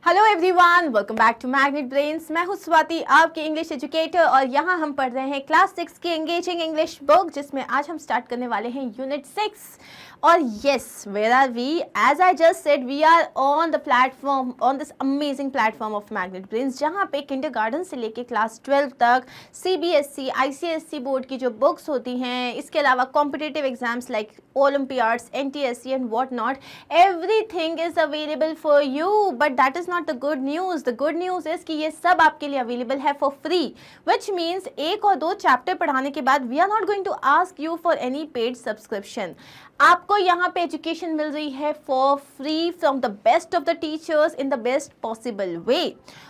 Hello everyone, welcome back to Magnet Brains. मैं हूं स्वाति, आपके इंग्लिश एजुकेटर, और यहाँ हम पढ़ रहे हैं क्लास 6 की एंगेजिंग इंग्लिश बुक, जिसमें आज हम स्टार्ट करने वाले हैं यूनिट 6। और yes, where are we? As I just said, we are on the platform, on this amazing platform of Magnet Brains, जहाँ पे किंडरगार्टन से लेके क्लास 12 तक CBSE, ICSE बोर्ड की जो बुक्स होती हैं, इसके अलावा competitive exams like Olympiads, NTSE and what not, everything is available for you. But that is not the good news. The good news is कि ये सब आपके लिए अवेलेबल है फॉर फ्री, विच मीन्स 1 और 2 चैप्टर पढ़ाने के बाद we are not going to ask you for any paid subscription. आपको यहाँ पे एजुकेशन मिल रही है for free from the best of the teachers in the best possible way.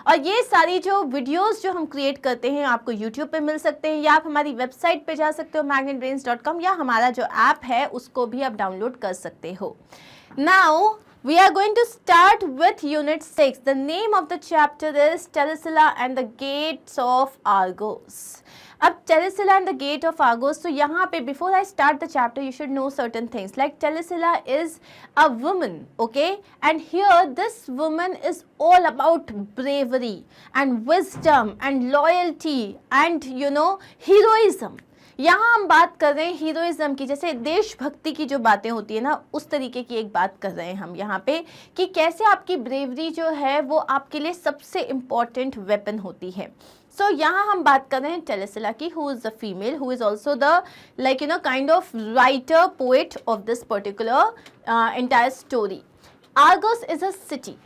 और ये सारी जो वीडियोस जो हम क्रिएट करते हैं आपको यूट्यूब पे मिल सकते हैं, या आप हमारी वेबसाइट पे जा सकते हो magnetbrains.com, या हमारा जो ऐप है उसको भी आप डाउनलोड कर सकते हो। Now we are going to start with unit 6. The name of the chapter is Telesilla and the Gates of Argos. अब Telesilla and the Gate of Argos, तो यहाँ पे before I start the chapter you should know certain things, like Telesilla is a woman, okay, and here this woman is all about bravery and wisdom and loyalty and heroism. यहाँ हम बात कर रहे हैं heroism की, जैसे देशभक्ति की जो बातें होती है ना, उस तरीके की एक बात कर रहे हैं हम यहाँ पे, कि कैसे आपकी ब्रेवरी जो है वो आपके लिए सबसे इम्पॉर्टेंट वेपन होती है। सो यहाँ हम बात कर रहे हैं टेलेसिला की, who is the female, who is also the kind of writer poet of this particular entire story. Argos is a city.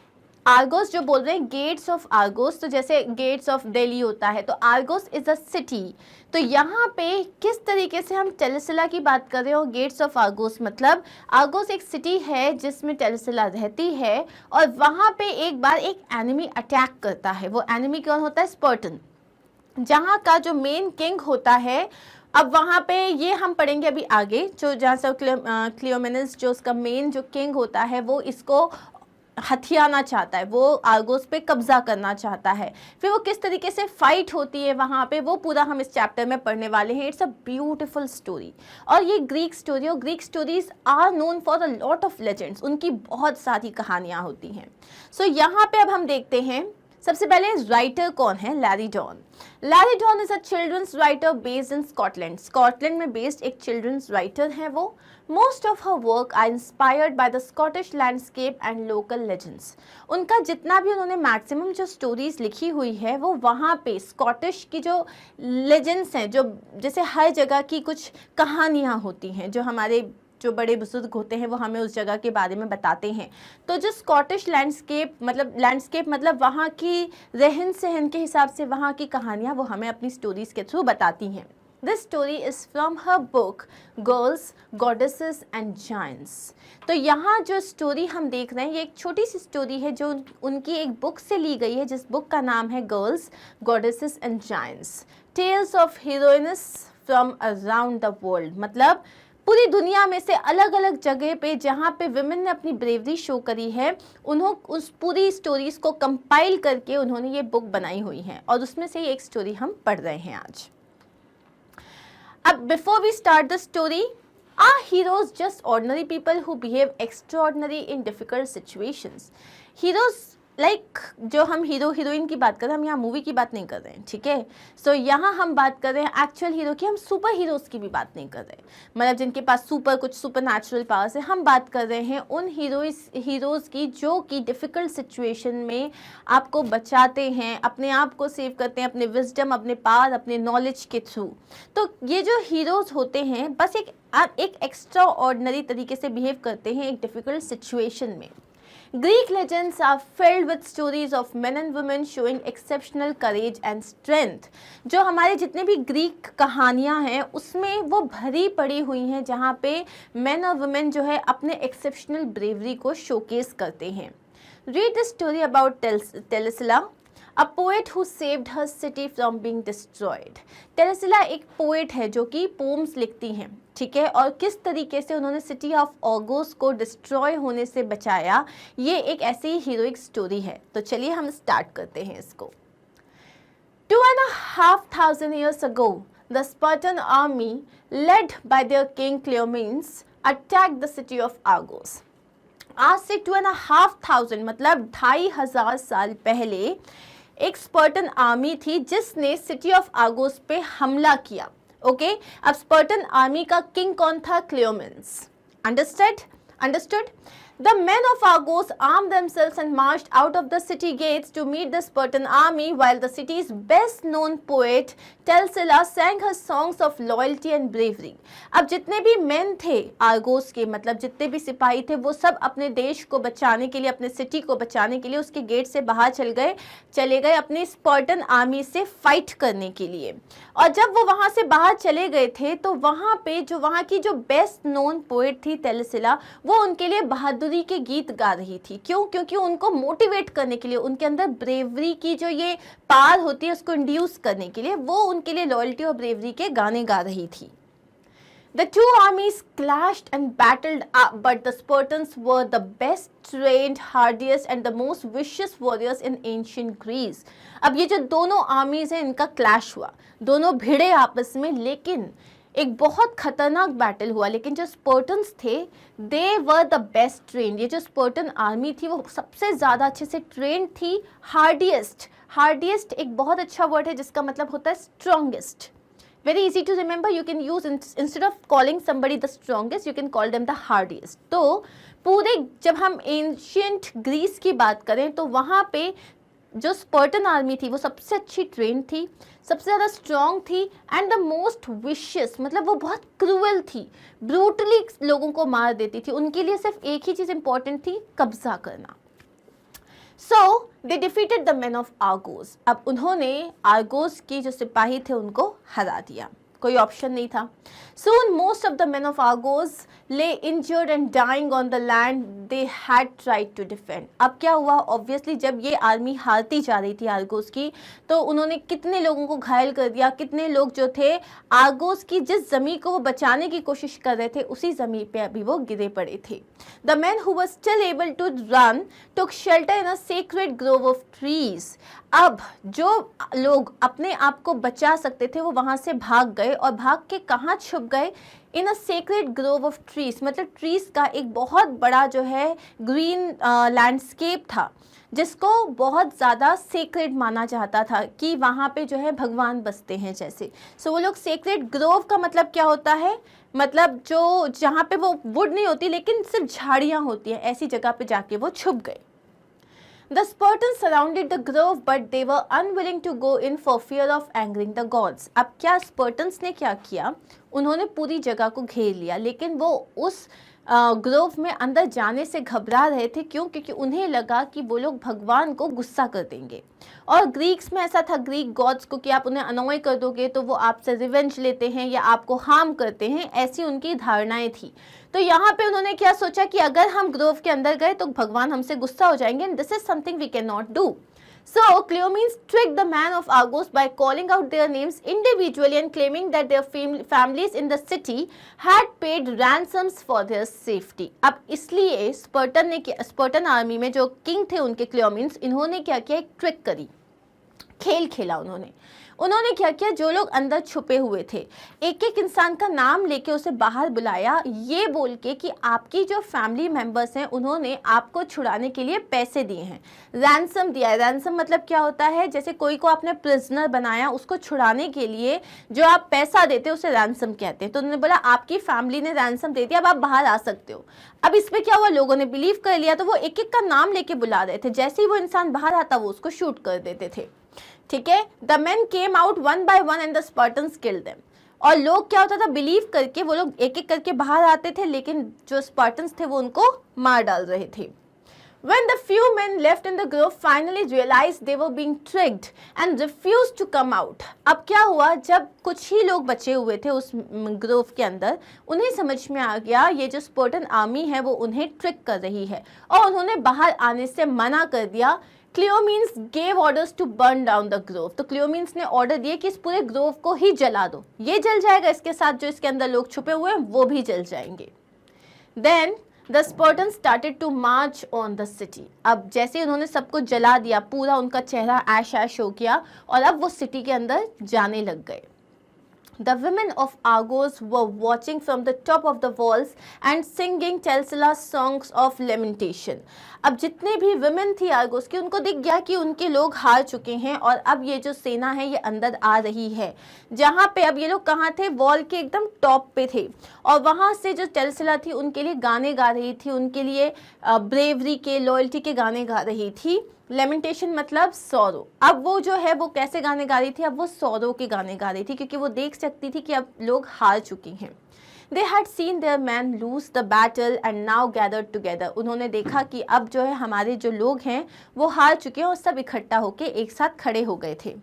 Argos जो बोल रहे हैं, गेट्स ऑफ आर्गोस, तो जैसे गेट्स ऑफ दिल्ली होता है, तो आर्गोस इज अ सिटी। तो यहाँ पे किस तरीके से हम टेलेसिला की बात कर रहे हो, गेट्स ऑफ आर्गोस मतलब आर्गोस एक सिटी है जिसमें टेलेसिला रहती है, और वहाँ पे एक बार एक एनिमी अटैक करता है। वो एनिमी कौन होता है? स्पार्टन, जहाँ का जो मेन किंग होता है। अब वहाँ पे ये हम पढ़ेंगे अभी आगे, जो जहाँ से क्लियोमेनस जो उसका मेन जो किंग होता है वो इसको हथियाना चाहता है, वो आर्गोस पे कब्जा करना चाहता है। फिर वो किस तरीके से फाइट होती है वहाँ पे, वो पूरा हम इस चैप्टर में पढ़ने वाले हैं। इट्स अ ब्यूटीफुल स्टोरी, और ये ग्रीक स्टोरी, और Greek stories are known for a lot of legends, उनकी बहुत सारी कहानियाँ होती हैं। सो यहाँ पे अब हम देखते हैं, सबसे पहले राइटर कौन है? Lari Don. Lari Don is a children's writer based in Scotland. Scotland में बेस्ड एक चिल्ड्रंस राइटर है वो। Most of her work are inspired by the Scottish landscape and local legends. उनका जितना भी उन्होंने मैक्सिमम जो स्टोरीज लिखी हुई है वो वहाँ पे स्कॉटिश की जो लेजेंड्स हैं, जो जैसे हर जगह की कुछ कहानियाँ होती हैं, जो हमारे जो बड़े बुजुर्ग होते हैं वो हमें उस जगह के बारे में बताते हैं। तो जो स्कॉटिश लैंडस्केप मतलब वहाँ की रहन सहन के हिसाब से वहाँ की कहानियाँ वो हमें अपनी स्टोरीज के थ्रू बताती हैं। This story is from her book girls, goddesses and giants. तो यहाँ जो स्टोरी हम देख रहे हैं ये एक छोटी सी स्टोरी है जो उनकी एक बुक से ली गई है, जिस बुक का नाम है girls, goddesses and giants, tales of heroines from around the world. मतलब पूरी दुनिया में से अलग अलग जगह पे जहाँ पे विमेन ने अपनी ब्रेवरी शो करी है, उन्होंने उस पूरी स्टोरीज को कंपाइल करके उन्होंने ये बुक बनाई हुई है, और उसमें से एक स्टोरी हम पढ़ रहे हैं आज। अब before we start the story, are heroes just ordinary people who behave extraordinary in difficult situations? Heroes like जो हम हीरो हीरोइन की बात कर रहे हैं, हम यहाँ मूवी की बात नहीं कर रहे हैं, ठीक है। सो यहाँ हम बात कर रहे हैं एक्चुअल हीरो की, हम सुपर हीरोज़ की भी बात नहीं कर रहे, मतलब जिनके पास कुछ सुपर नेचुरल पावर्स है। हम बात कर रहे हैं उन हीरोज़ की जो कि डिफ़िकल्ट सिचुएशन में आपको बचाते हैं, अपने आप को सेव करते हैं अपने विजडम, अपने पावर, अपने नॉलेज के थ्रू। तो ये जो हीरोज़ होते हैं बस एक एक्स्ट्रा ऑर्डिनरी तरीके से बिहेव करते हैं एक डिफ़िकल्ट सिचुएशन में। Greek legends are filled with stories of men and women showing exceptional courage and strength. जो हमारे जितने भी ग्रीक कहानियाँ हैं उसमें वो भरी पड़ी हुई हैं, जहाँ पे men और women जो है अपने एक्सेप्शनल ब्रेवरी को शोकेस करते हैं। Read the story about Telesilla, a poet who saved her city from being destroyed. टेलेसिला एक पोएट है जो कि पोम्स लिखती हैं, ठीक है, और किस तरीके से उन्होंने सिटी ऑफ आर्गोस को डिस्ट्रॉय होने से बचाया, ये एक ऐसी ही हीरोइक स्टोरी है। तो चलिए हम स्टार्ट करते हैं इसको। 2,500 years ago, the Spartan army, led by their king Cleomenes, attacked the city of Argos. आज से 2,500 मतलब 2,500 साल पहले एक स्पर्टन आर्मी थी जिसने सिटी ऑफ आर्गोस पे हमला किया। ओके, अब स्पर्टन आर्मी का किंग कौन था? क्लियोमेंस। Understood? The men of Argos armed themselves and marched out of the city gates to meet the Spartan army, while the city's best known poet Telsila sang her songs of loyalty and bravery. अब जितने भी men थे Argos के, मतलब जितने भी सिपाही थे, वो सब अपने देश को बचाने के लिए, अपने सिटी को बचाने के लिए उसके गेट से बाहर चले गए अपनी स्पर्टन आर्मी से फाइट करने के लिए। और जब वो वहां से बाहर चले गए थे तो वहां पे जो वहां की जो बेस्ट नोन पोएट थी टेलसिला, वो उनके लिए बहादुरी के गीत गा रही थी। क्यों? क्योंकि उनको मोटिवेट करने के लिए, उनके अंदर ब्रेवरी की जो ये पावर होती है उसको इंड्यूस करने के लिए वो उनके लिए लॉयल्टी और ब्रेवरी के गाने गा रही थी। The two armies clashed and battled, but the Spartans were the best trained, hardiest and the most vicious warriors in ancient Greece. अब ये जो दोनों आर्मीज हैं इनका क्लैश हुआ, दोनों भिड़े आपस में, लेकिन एक बहुत खतरनाक बैटल हुआ। लेकिन जो स्पर्टन्स थे दे वर द बेस्ट ट्रेन। ये जो स्पर्टन आर्मी थी वो सबसे ज़्यादा अच्छे से ट्रेन थी। हार्डिएस्ट एक बहुत अच्छा वर्ड है जिसका मतलब होता है strongest. Very easy to remember. You can use instead of calling somebody the strongest, you can call them the hardiest. तो पूरे जब हम एंशियंट ग्रीस की बात करें तो वहाँ पे जो स्पर्टन आर्मी थी वो सबसे अच्छी ट्रेन थी, सबसे ज़्यादा स्ट्रॉन्ग थी एंड द मोस्ट विशियस, मतलब वो बहुत क्रूअल थी, ब्रूटली लोगों को मार देती थी। उनके लिए सिर्फ एक ही चीज़ इंपॉर्टेंट थी, कब्जा करना। So they defeated the men of Argos. अब उन्होंने आर्गोस की जो सिपाही थे उनको हरा दिया, कोई ऑप्शन नहीं था। Soon most of the men of Argos lay injured and dying on the land they had tried to defend. अब क्या हुआ? ऑब्वियसली जब ये आर्मी हारती जा रही थी आर्गोस की, तो उन्होंने कितने लोगों को घायल कर दिया। कितने लोग जो थे आर्गोस की जिस जमीन को वो बचाने की कोशिश कर रहे थे उसी जमीन पे अभी वो गिरे पड़े थे। The men who were still able to run took shelter in a sacred grove of trees. अब जो लोग अपने आप को बचा सकते थे वो वहां से भाग गए, और भाग के कहाँ छुप गए? In a sacred grove of trees, मतलब ट्रीज का एक बहुत बड़ा जो है ग्रीन लैंडस्केप था जिसको बहुत ज़्यादा सेक्रेड माना जाता था कि वहाँ पे जो है भगवान बसते हैं जैसे। सो वो लोग सेक्रेड ग्रोव का मतलब क्या होता है? मतलब जो जहाँ पे वो वुड नहीं होती लेकिन सिर्फ झाड़ियाँ होती हैं, ऐसी जगह पे जाके वो छुप गए। The Spartans surrounded the grove, but they were unwilling to go in for fear of angering the gods. अब क्या स्पर्टन्स ने क्या किया? उन्होंने पूरी जगह को घेर लिया, लेकिन वो उस ग्रोव में अंदर जाने से घबरा रहे थे। क्यों? क्योंकि उन्हें लगा कि वो लोग भगवान को गुस्सा कर देंगे। और ग्रीक्स में ऐसा था, ग्रीक गॉड्स को, कि आप उन्हें अनॉय कर दोगे तो वो आपसे रिवेंज लेते हैं या आपको हार्म करते हैं, ऐसी उनकी धारणाएं थी। तो यहाँ पे उन्होंने क्या सोचा कि अगर हम ग्रोव के अंदर गए तो भगवान हमसे गुस्सा हो जाएंगे, and this is something we can not do. So Cleomenes tricked the men of Argos by calling out their names individually and claiming that their families in the city had paid ransoms for their safety. अब इसलिए स्पर्टन army में जो king थे उनके क्लियोमेन्स, इन्होंने क्या किया? एक ट्रिक करी, खेल खेला उन्होंने क्या किया? जो लोग अंदर छुपे हुए थे एक एक इंसान का नाम लेके उसे बाहर बुलाया, ये बोल के कि आपकी जो फैमिली मेंबर्स हैं उन्होंने आपको छुड़ाने के लिए पैसे दिए हैं, रैंसम दिया है। रैंसम मतलब क्या होता है? जैसे कोई को आपने प्रिजनर बनाया, उसको छुड़ाने के लिए जो आप पैसा देते हो उसे रैंसम कहते हैं। तो उन्होंने बोला आपकी फैमिली ने रैंसम दे दिया, अब आप बाहर आ सकते हो। अब इसमें क्या हुआ? लोगों ने बिलीव कर लिया, तो वो एक एक का नाम लेके बुला रहे थे। जैसे ही वो इंसान बाहर आता वो उसको शूट कर देते थे। ठीक है, the men came out one by one and the Spartans killed them. और लोग क्या होता था, बिलीव करके वो लोग एक एक करके बाहर आते थे, लेकिन जो स्पर्टन्स थे वो उनको मार डाल रहे थे। When the few men left in the grove finally realized they were being tricked and refused to come out. अब क्या हुआ? जब कुछ ही लोग बचे हुए थे उस ग्रोव के अंदर, उन्हें समझ में आ गया ये जो स्पर्टन आर्मी है वो उन्हें ट्रिक कर रही है, और उन्होंने बाहर आने से मना कर दिया। क्लियोमेन्स gave orders to burn down the grove. तो क्लियोमेन्स ने ऑर्डर दिए कि इस पूरे ग्रोव को ही जला दो, ये जल जाएगा, इसके साथ जो इसके अंदर लोग छुपे हुए हैं वो भी जल जाएंगे। Then the Spartans started to march on the city. अब जैसे उन्होंने सबको जला दिया, पूरा उनका चेहरा ऐश हो गया, और अब वो सिटी के अंदर जाने लग गए। The women of Argos were watching from the top of the walls and singing Telsila's songs of lamentation. अब जितने भी women थी आर्गोस की, उनको दिख गया कि उनके लोग हार चुके हैं और अब ये जो सेना है ये अंदर आ रही है, जहाँ पे अब ये लोग कहाँ थे, वॉल के एकदम टॉप पे थे, और वहाँ से जो टेल्सिला थी उनके लिए गाने गा रही थी, उनके लिए ब्रेवरी के, लॉयल्टी के गाने गा रही थी। लेमेंटेशन मतलब सौरो। अब वो जो है वो कैसे गाने गा रही थी, अब वो सौरो के गाने गा रही थी, क्योंकि वो देख सकती थी कि अब लोग हार चुके हैं। They had seen their men lose the battle and now gathered together. उन्होंने देखा कि अब जो है हमारे जो लोग हैं वो हार चुके हैं और सब इकट्ठा होके एक साथ खड़े हो गए थे।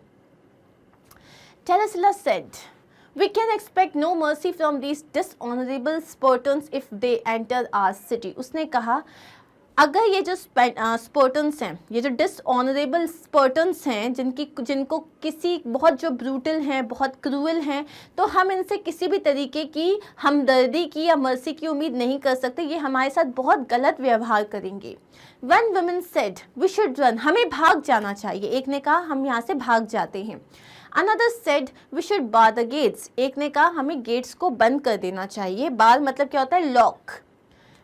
Telesilla said, "We can expect no mercy from these dishonorable Spartans if they enter our city." उसने कहा अगर ये जो स्पर्टन्स हैं, ये जो डिसऑनरेबल स्पर्टन्स हैं, जिनको किसी बहुत जो ब्रूटल हैं, बहुत क्रूअल हैं, तो हम इनसे किसी भी तरीके की हमदर्दी की या मर्सी की उम्मीद नहीं कर सकते, ये हमारे साथ बहुत गलत व्यवहार करेंगे। One woman said, "We should run." हमें भाग जाना चाहिए। एक ने कहा हम यहाँ से भाग जाते हैं। Another said, "We should bar the gates." एक ने कहा हमें गेट्स को बंद कर देना चाहिए। बार मतलब क्या होता है, lock.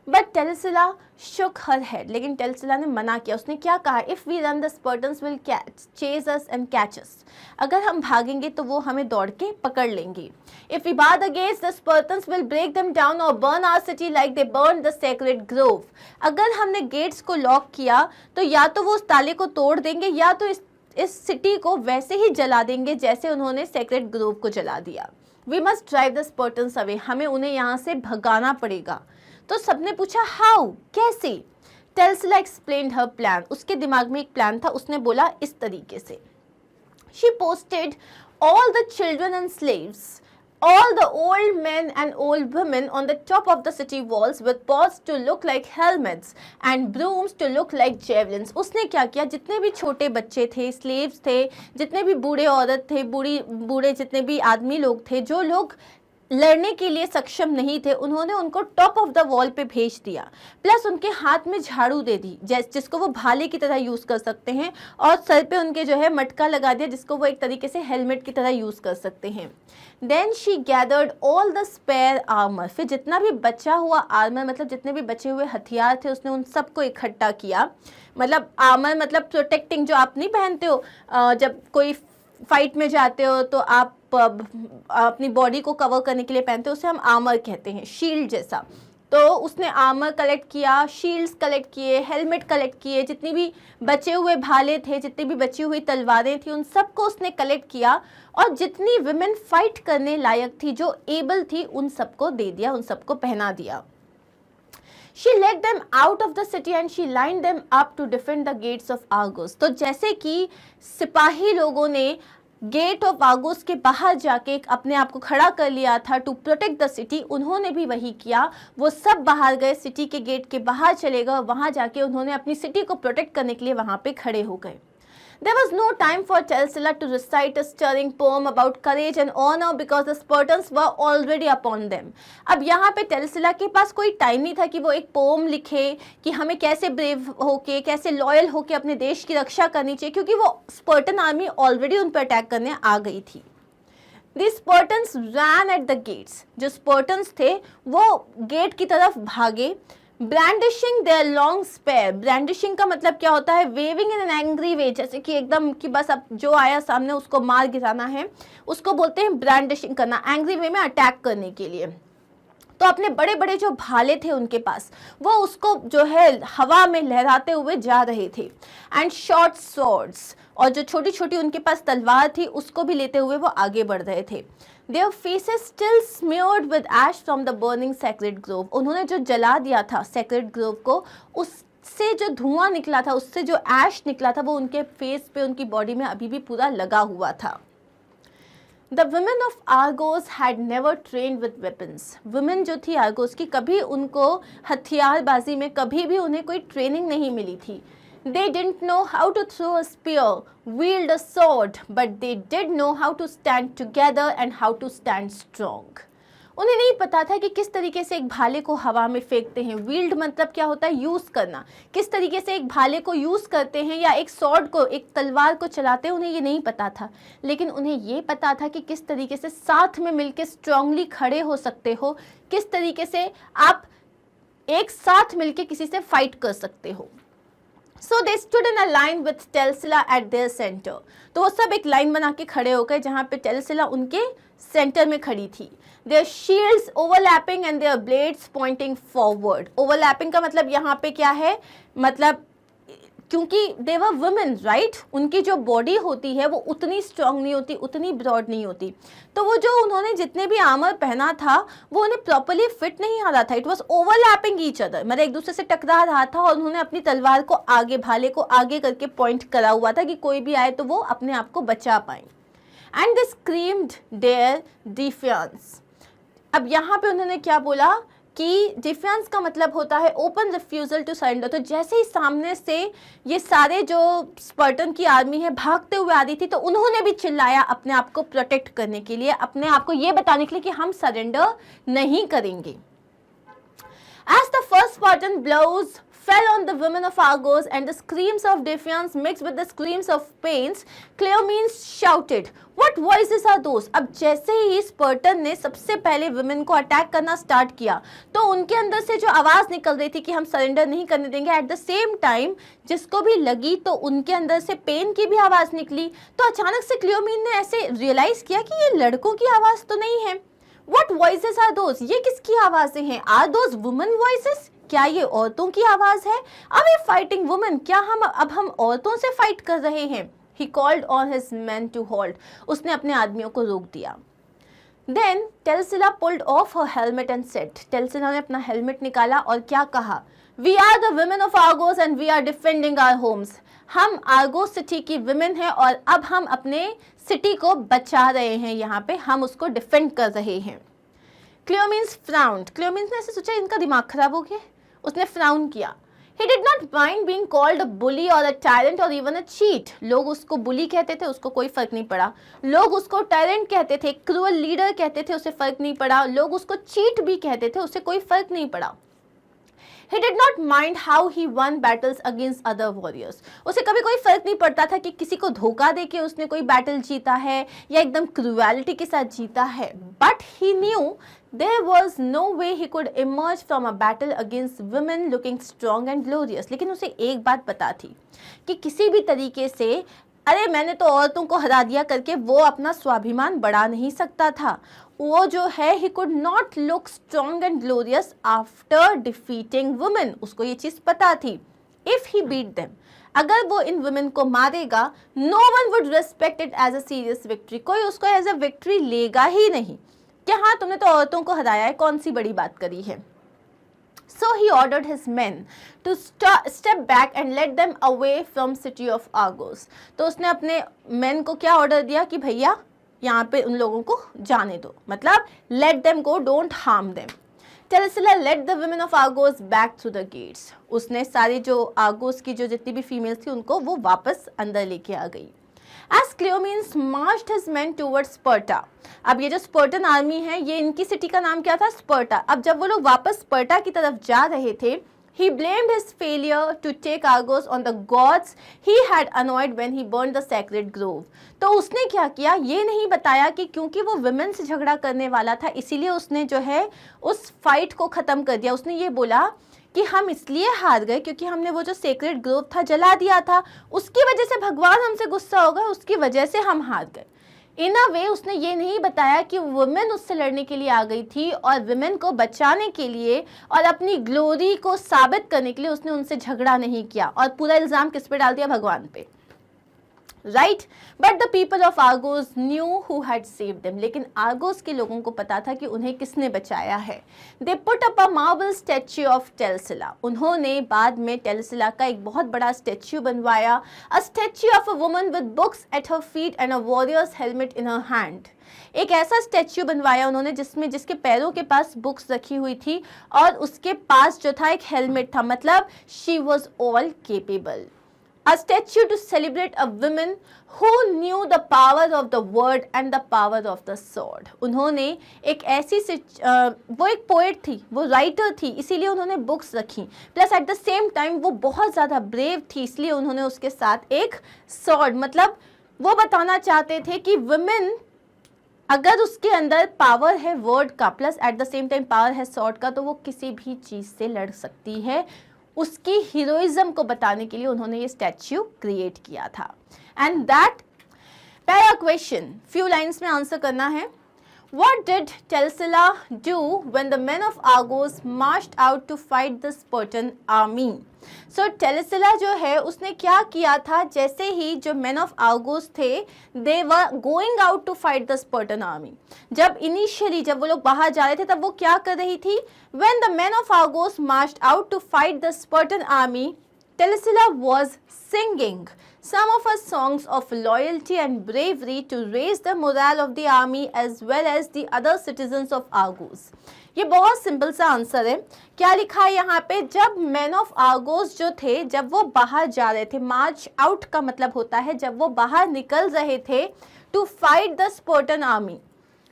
But Telesilla shook her head, लेकिन टेल्सिला ने मना किया। उसने क्या कहा, If we run the Spartans will chase us and catch us. अगर हम भागेंगे तो वो हमें दौड़ के पकड़ लेंगे। If we bar the gates, the Spartans will break them down or burn our city like they burned the sacred grove. अगर हमने गेट्स को लॉक किया तो या तो वो उस ताले को तोड़ देंगे या तो इस सिटी को वैसे ही जला देंगे जैसे उन्होंने सेक्रेड ग्रोव को जला दिया। We must drive the Spartans away. हमें उन्हें यहाँ से भगाना पड़ेगा। तो सबने पूछा हाउ, कैसे? टेल्सिला एक्सप्लेन्ड हर प्लान। उसके दिमाग में एक प्लान था, उसने बोला इस तरीके से। She posted all the children and slaves, all the old men and old women on the top of the city walls with pots to look like helmets and brooms to look like javelins. उसने क्या किया, जितने भी छोटे बच्चे थे, slaves थे, जितने भी बूढ़े औरत थे, बूढ़े जितने भी आदमी लोग थे, जो लोग लड़ने के लिए सक्षम नहीं थे, उन्होंने उनको टॉप ऑफ द वॉल पे भेज दिया। प्लस उनके हाथ में झाड़ू दे दी जिसको वो भाले की तरह यूज़ कर सकते हैं, और सर पे उनके जो है मटका लगा दिया जिसको वो एक तरीके से हेलमेट की तरह यूज़ कर सकते हैं। Then she gathered all the spare armour. फिर जितना भी बचा हुआ आर्मर मतलब जितने भी बचे हुए हथियार थे उसने उन सबको इकट्ठा किया। मतलब आर्मर मतलब प्रोटेक्टिंग, जो आप नहीं पहनते हो जब कोई फाइट में जाते हो तो आप अपनी बॉडी को कवर करने के लिए पहनते हो, उसे हम आर्मर कहते हैं, शील्ड जैसा। तो उसने आर्मर कलेक्ट किया, शील्ड्स कलेक्ट किए, हेलमेट कलेक्ट किए, जितनी भी बचे हुए भाले थे, जितनी भी बची हुई तलवारें थी, उन सबको उसने कलेक्ट किया, और जितनी विमेन फाइट करने लायक थी, जो एबल थी, उन सबको दे दिया, उन सबको पहना दिया। She led them out of the city and she lined them up to defend the gates of Argos. तो जैसे कि सिपाही लोगों ने गेट ऑफ आर्गोस के बाहर जाके अपने आप को खड़ा कर लिया था टू प्रोटेक्ट द सिटी, उन्होंने भी वही किया। वो सब बाहर गए, सिटी के गेट के बाहर चले गए, वहाँ जाके उन्होंने अपनी सिटी को प्रोटेक्ट करने के लिए वहाँ पे खड़े हो गए। There was no time for Telsila to recite a stirring poem about courage and honor because the Spartans were already upon them. अब यहाँ पे टेल्सिला के पास कोई टाइम नहीं था कि वो एक पोम लिखे कि हमें कैसे ब्रेव होके, कैसे लॉयल होके अपने देश की रक्षा करनी चाहिए, क्योंकि वो स्पर्टन आर्मी ऑलरेडी उन पर अटैक करने आ गई थी। The Spartans ran at the gates. जो स्पर्टन्स थे वो गेट की तरफ भागे। ब्रैंडिशिंग देयर लॉन्ग स्पेयर। ब्रैंडिशिंग का मतलब क्या होता है, वेविंग इन एन एंग्री वे, जैसे कि एकदम कि बस अब जो आया सामने उसको मार गिराना है, उसको बोलते हैं ब्रैंडिशिंग करना, एंग्री वे में अटैक करने के लिए। तो अपने बड़े बड़े जो भाले थे उनके पास, वो उसको जो है हवा में लहराते हुए जा रहे थे। एंड शॉर्ट स्वॉर्ड्स, और जो छोटी छोटी उनके पास तलवार थी उसको भी लेते हुए वो आगे बढ़ रहे थे। Their faces still smeared with ash from the burning sacred grove. उन्होंने जो जला दिया था sacred grove को, उससे जो धुआं निकला था, उससे जो ऐश निकला था, वो उनके फेस पे, उनकी बॉडी में अभी भी पूरा लगा हुआ था। The women of Argos had never trained with weapons. Women जो थी आर्गोस की, कभी उनको हथियारबाजी में कभी भी उन्हें कोई ट्रेनिंग नहीं मिली थी। They didn't know how to throw a spear, wield a sword, but they did know how to stand together and how to stand strong. उन्हें नहीं पता था कि किस तरीके से एक भाले को हवा में फेंकते हैं। वील्ड मतलब क्या होता है, यूज़ करना, किस तरीके से एक भाले को यूज़ करते हैं या एक स्वॉर्ड को, एक तलवार को चलाते हैं, उन्हें ये नहीं पता था। लेकिन उन्हें ये पता था कि किस तरीके से साथ में मिलकर स्ट्रांगली खड़े हो सकते हो, किस तरीके से आप एक साथ मिलकर किसी से फाइट कर सकते हो। So they stood in a line with Telsila at their center. तो वो सब एक लाइन बना के खड़े हो गए जहाँ पे टेल्सिला उनके सेंटर में खड़ी थी। Their shields overlapping and their blades pointing forward. Overlapping का मतलब यहाँ पे क्या है, मतलब क्योंकि they were women, right? उनकी जो बॉडी होती है वो उतनी स्ट्रांग नहीं होती, उतनी ब्रॉड नहीं होती, तो वो जो उन्होंने जितने भी आर्मर पहना था वो उन्हें प्रॉपरली फिट नहीं आ रहा था। It was overlapping each other, मतलब एक दूसरे से टकरा रहा था और उन्होंने अपनी तलवार को आगे, भाले को आगे करके पॉइंट करा हुआ था कि कोई भी आए तो वो अपने आप को बचा पाए। And they screamed there defence. अब यहाँ पे उन्होंने क्या बोला कि डिफेंस का मतलब होता है ओपन रिफ्यूजल टू सरेंडर। तो जैसे ही सामने से ये सारे जो स्पार्टन की आर्मी है भागते हुए आ रही थी, तो उन्होंने भी चिल्लाया अपने आप को प्रोटेक्ट करने के लिए, अपने आप को ये बताने के लिए कि हम सरेंडर नहीं करेंगे। As the first Spartan blows fell on the women of Argos and the screams of defiance mixed with the screams of pains, Cleomenes shouted, "What voices are those?" अब जैसे ही स्पर्टन ने सबसे पहले वुमेन को अटैक करना start किया तो उनके अंदर से जो आवाज़ निकल रही थी कि हम सरेंडर नहीं करने देंगे, एट द सेम टाइम जिसको भी लगी तो उनके अंदर से पेन की भी आवाज़ निकली। तो अचानक से क्लियोमीन ने ऐसे रियलाइज़ किया कि ये लड़कों की आवाज़ तो नहीं है। What voices are those? ये किसकी आवाज़ें हैं? Are those women voices? क्या ये औरतों की आवाज़ है? Are we fighting women? क्या हम औरतों से फाइट कर रहे हैं? He called on his men to halt. उसने अपने आदमियों को रोक दिया। Then Telsila pulled off her helmet and said, टेल्सिला ने अपना हेलमेट निकाला और क्या कहा? We are the women of Argos and we are defending our homes. हम आर्गोस सिटी की विमेन हैं और अब हम अपने सिटी को बचा रहे हैं, यहाँ पे हम उसको डिफेंड कर रहे हैं। क्लियोमीन्स फ्राउंड। क्लियोमीन्स ने ऐसे सोचा इनका दिमाग खराब हो गया, उसने फ्राउन किया। He did not mind being called a bully or a tyrant or even a cheat. लोग उसको बुली कहते थे, उसको कोई फर्क नहीं पड़ा। लोग उसको टायरेंट कहते थे, क्रूअल लीडर कहते थे, उसे फर्क नहीं पड़ा। लोग उसको चीट भी कहते थे, उसे कोई फर्क नहीं पड़ा। He did not mind how he won battles against other warriors. उसे कभी कोई फर्क नहीं पड़ता था कि किसी को धोखा देके उसने कोई बैटल जीता है या एकदम क्रूएलिटी के साथ जीता है। But he knew there was no way he could emerge from a battle against women looking strong and glorious. लेकिन उसे एक बात पता थी कि किसी भी तरीके से अरे मैंने तो औरतों को हरा दिया करके वो अपना स्वाभिमान बढ़ा नहीं सकता था। वो जो है he could not look strong and glorious after defeating women. उसको ये चीज़ पता थी। If he beat them, अगर वो इन women को मारेगा, no one would respect it as a serious victory. कोई उसको as a victory लेगा ही नहीं कि हाँ तुमने तो औरतों को हराया है, कौन सी बड़ी बात करी है। So he ordered his men to step back and let them away from city of Argos. तो उसने अपने men को क्या ऑर्डर दिया कि भैया यहाँ पे उन लोगों को जाने दो, मतलब let them go, don't harm them. Telsila led the women of Argos back through the gates. उसने सारी जो आर्गोस की जो जितनी भी फीमेल्स थी उनको वो वापस अंदर लेके आ गई। As Cleomenes marched his men towards Sparta. अब ये जो स्पर्टन आर्मी है ये इनकी सिटी का नाम क्या था? स्पर्टा। अब जब वो लोग वापस स्पर्टा की तरफ जा रहे थे, he blamed his failure to take Argos on the gods he had annoyed when he burned the sacred grove. तो उसने क्या किया ये नहीं बताया कि क्योंकि वो विमेन से झगड़ा करने वाला था इसीलिए उसने जो है उस फाइट को ख़त्म कर दिया। उसने ये बोला कि हम इसलिए हार गए क्योंकि हमने वो जो सेक्रेड ग्रोव था जला दिया था, उसकी वजह से भगवान हमसे गुस्सा हो गए, उसकी वजह से हम हार गए। इन अ वे उसने ये नहीं बताया कि वुमेन उससे लड़ने के लिए आ गई थी और वुमेन को बचाने के लिए और अपनी ग्लोरी को साबित करने के लिए उसने उनसे झगड़ा नहीं किया और पूरा इल्ज़ाम किस पे डाल दिया? भगवान पे, right. But the people of Argos knew who had saved them. लेकिन आर्गोस के लोगों को पता था कि उन्हें किसने बचाया है। They put up a marble statue of Telesilla. उन्होंने बाद में टेल्सिला का एक बहुत बड़ा स्टैच्यू बनवाया। अ statue of a woman with books at her feet and a warriors helmet in her hand. एक ऐसा स्टैच्यू बनवाया उन्होंने जिसके पैरों के पास बुक्स रखी हुई थी और उसके पास जो था एक हेलमेट था, मतलब she was all capable. a statue to celebrate a woman who knew the power of the word and the power of the sword. उन्होंने एक ऐसी वो एक पोएट थी, वो राइटर थी, इसीलिए उन्होंने बुक्स रखी, plus at the same time वो बहुत ज़्यादा ब्रेव थी, इसलिए उन्होंने उसके साथ एक स्वॉर्ड, मतलब वो बताना चाहते थे कि वुमेन अगर उसके अंदर पावर है वर्ड का plus at the same time power है स्वॉर्ड का, तो वो किसी भी चीज़ से लड़ सकती है। उसकी हीरोइज्म को बताने के लिए उन्होंने ये स्टैच्यू क्रिएट किया था। एंड दैट पहला क्वेश्चन फ्यू लाइन्स में आंसर करना है। What did Telsila do when the men of Argos marched out to fight the Spartan army? So Telsila जो है उसने क्या किया था, जैसे ही जो men of Argos थे they were going out to fight the Spartan army. जब initially जब वो लोग बाहर जा रहे थे तब वो क्या कर रही थी? When the men of Argos marched out to fight the Spartan army, Telsila was singing some of her songs of loyalty and bravery to raise the morale of the army as well as the other citizens of Argos. ये बहुत simple सा answer है। क्या लिखा है यहाँ पे? जब मैन ऑफ आर्गोस जो थे, जब वो बाहर जा रहे थे, मार्च आउट का मतलब होता है जब वो बाहर निकल रहे थे to fight the Spartan army,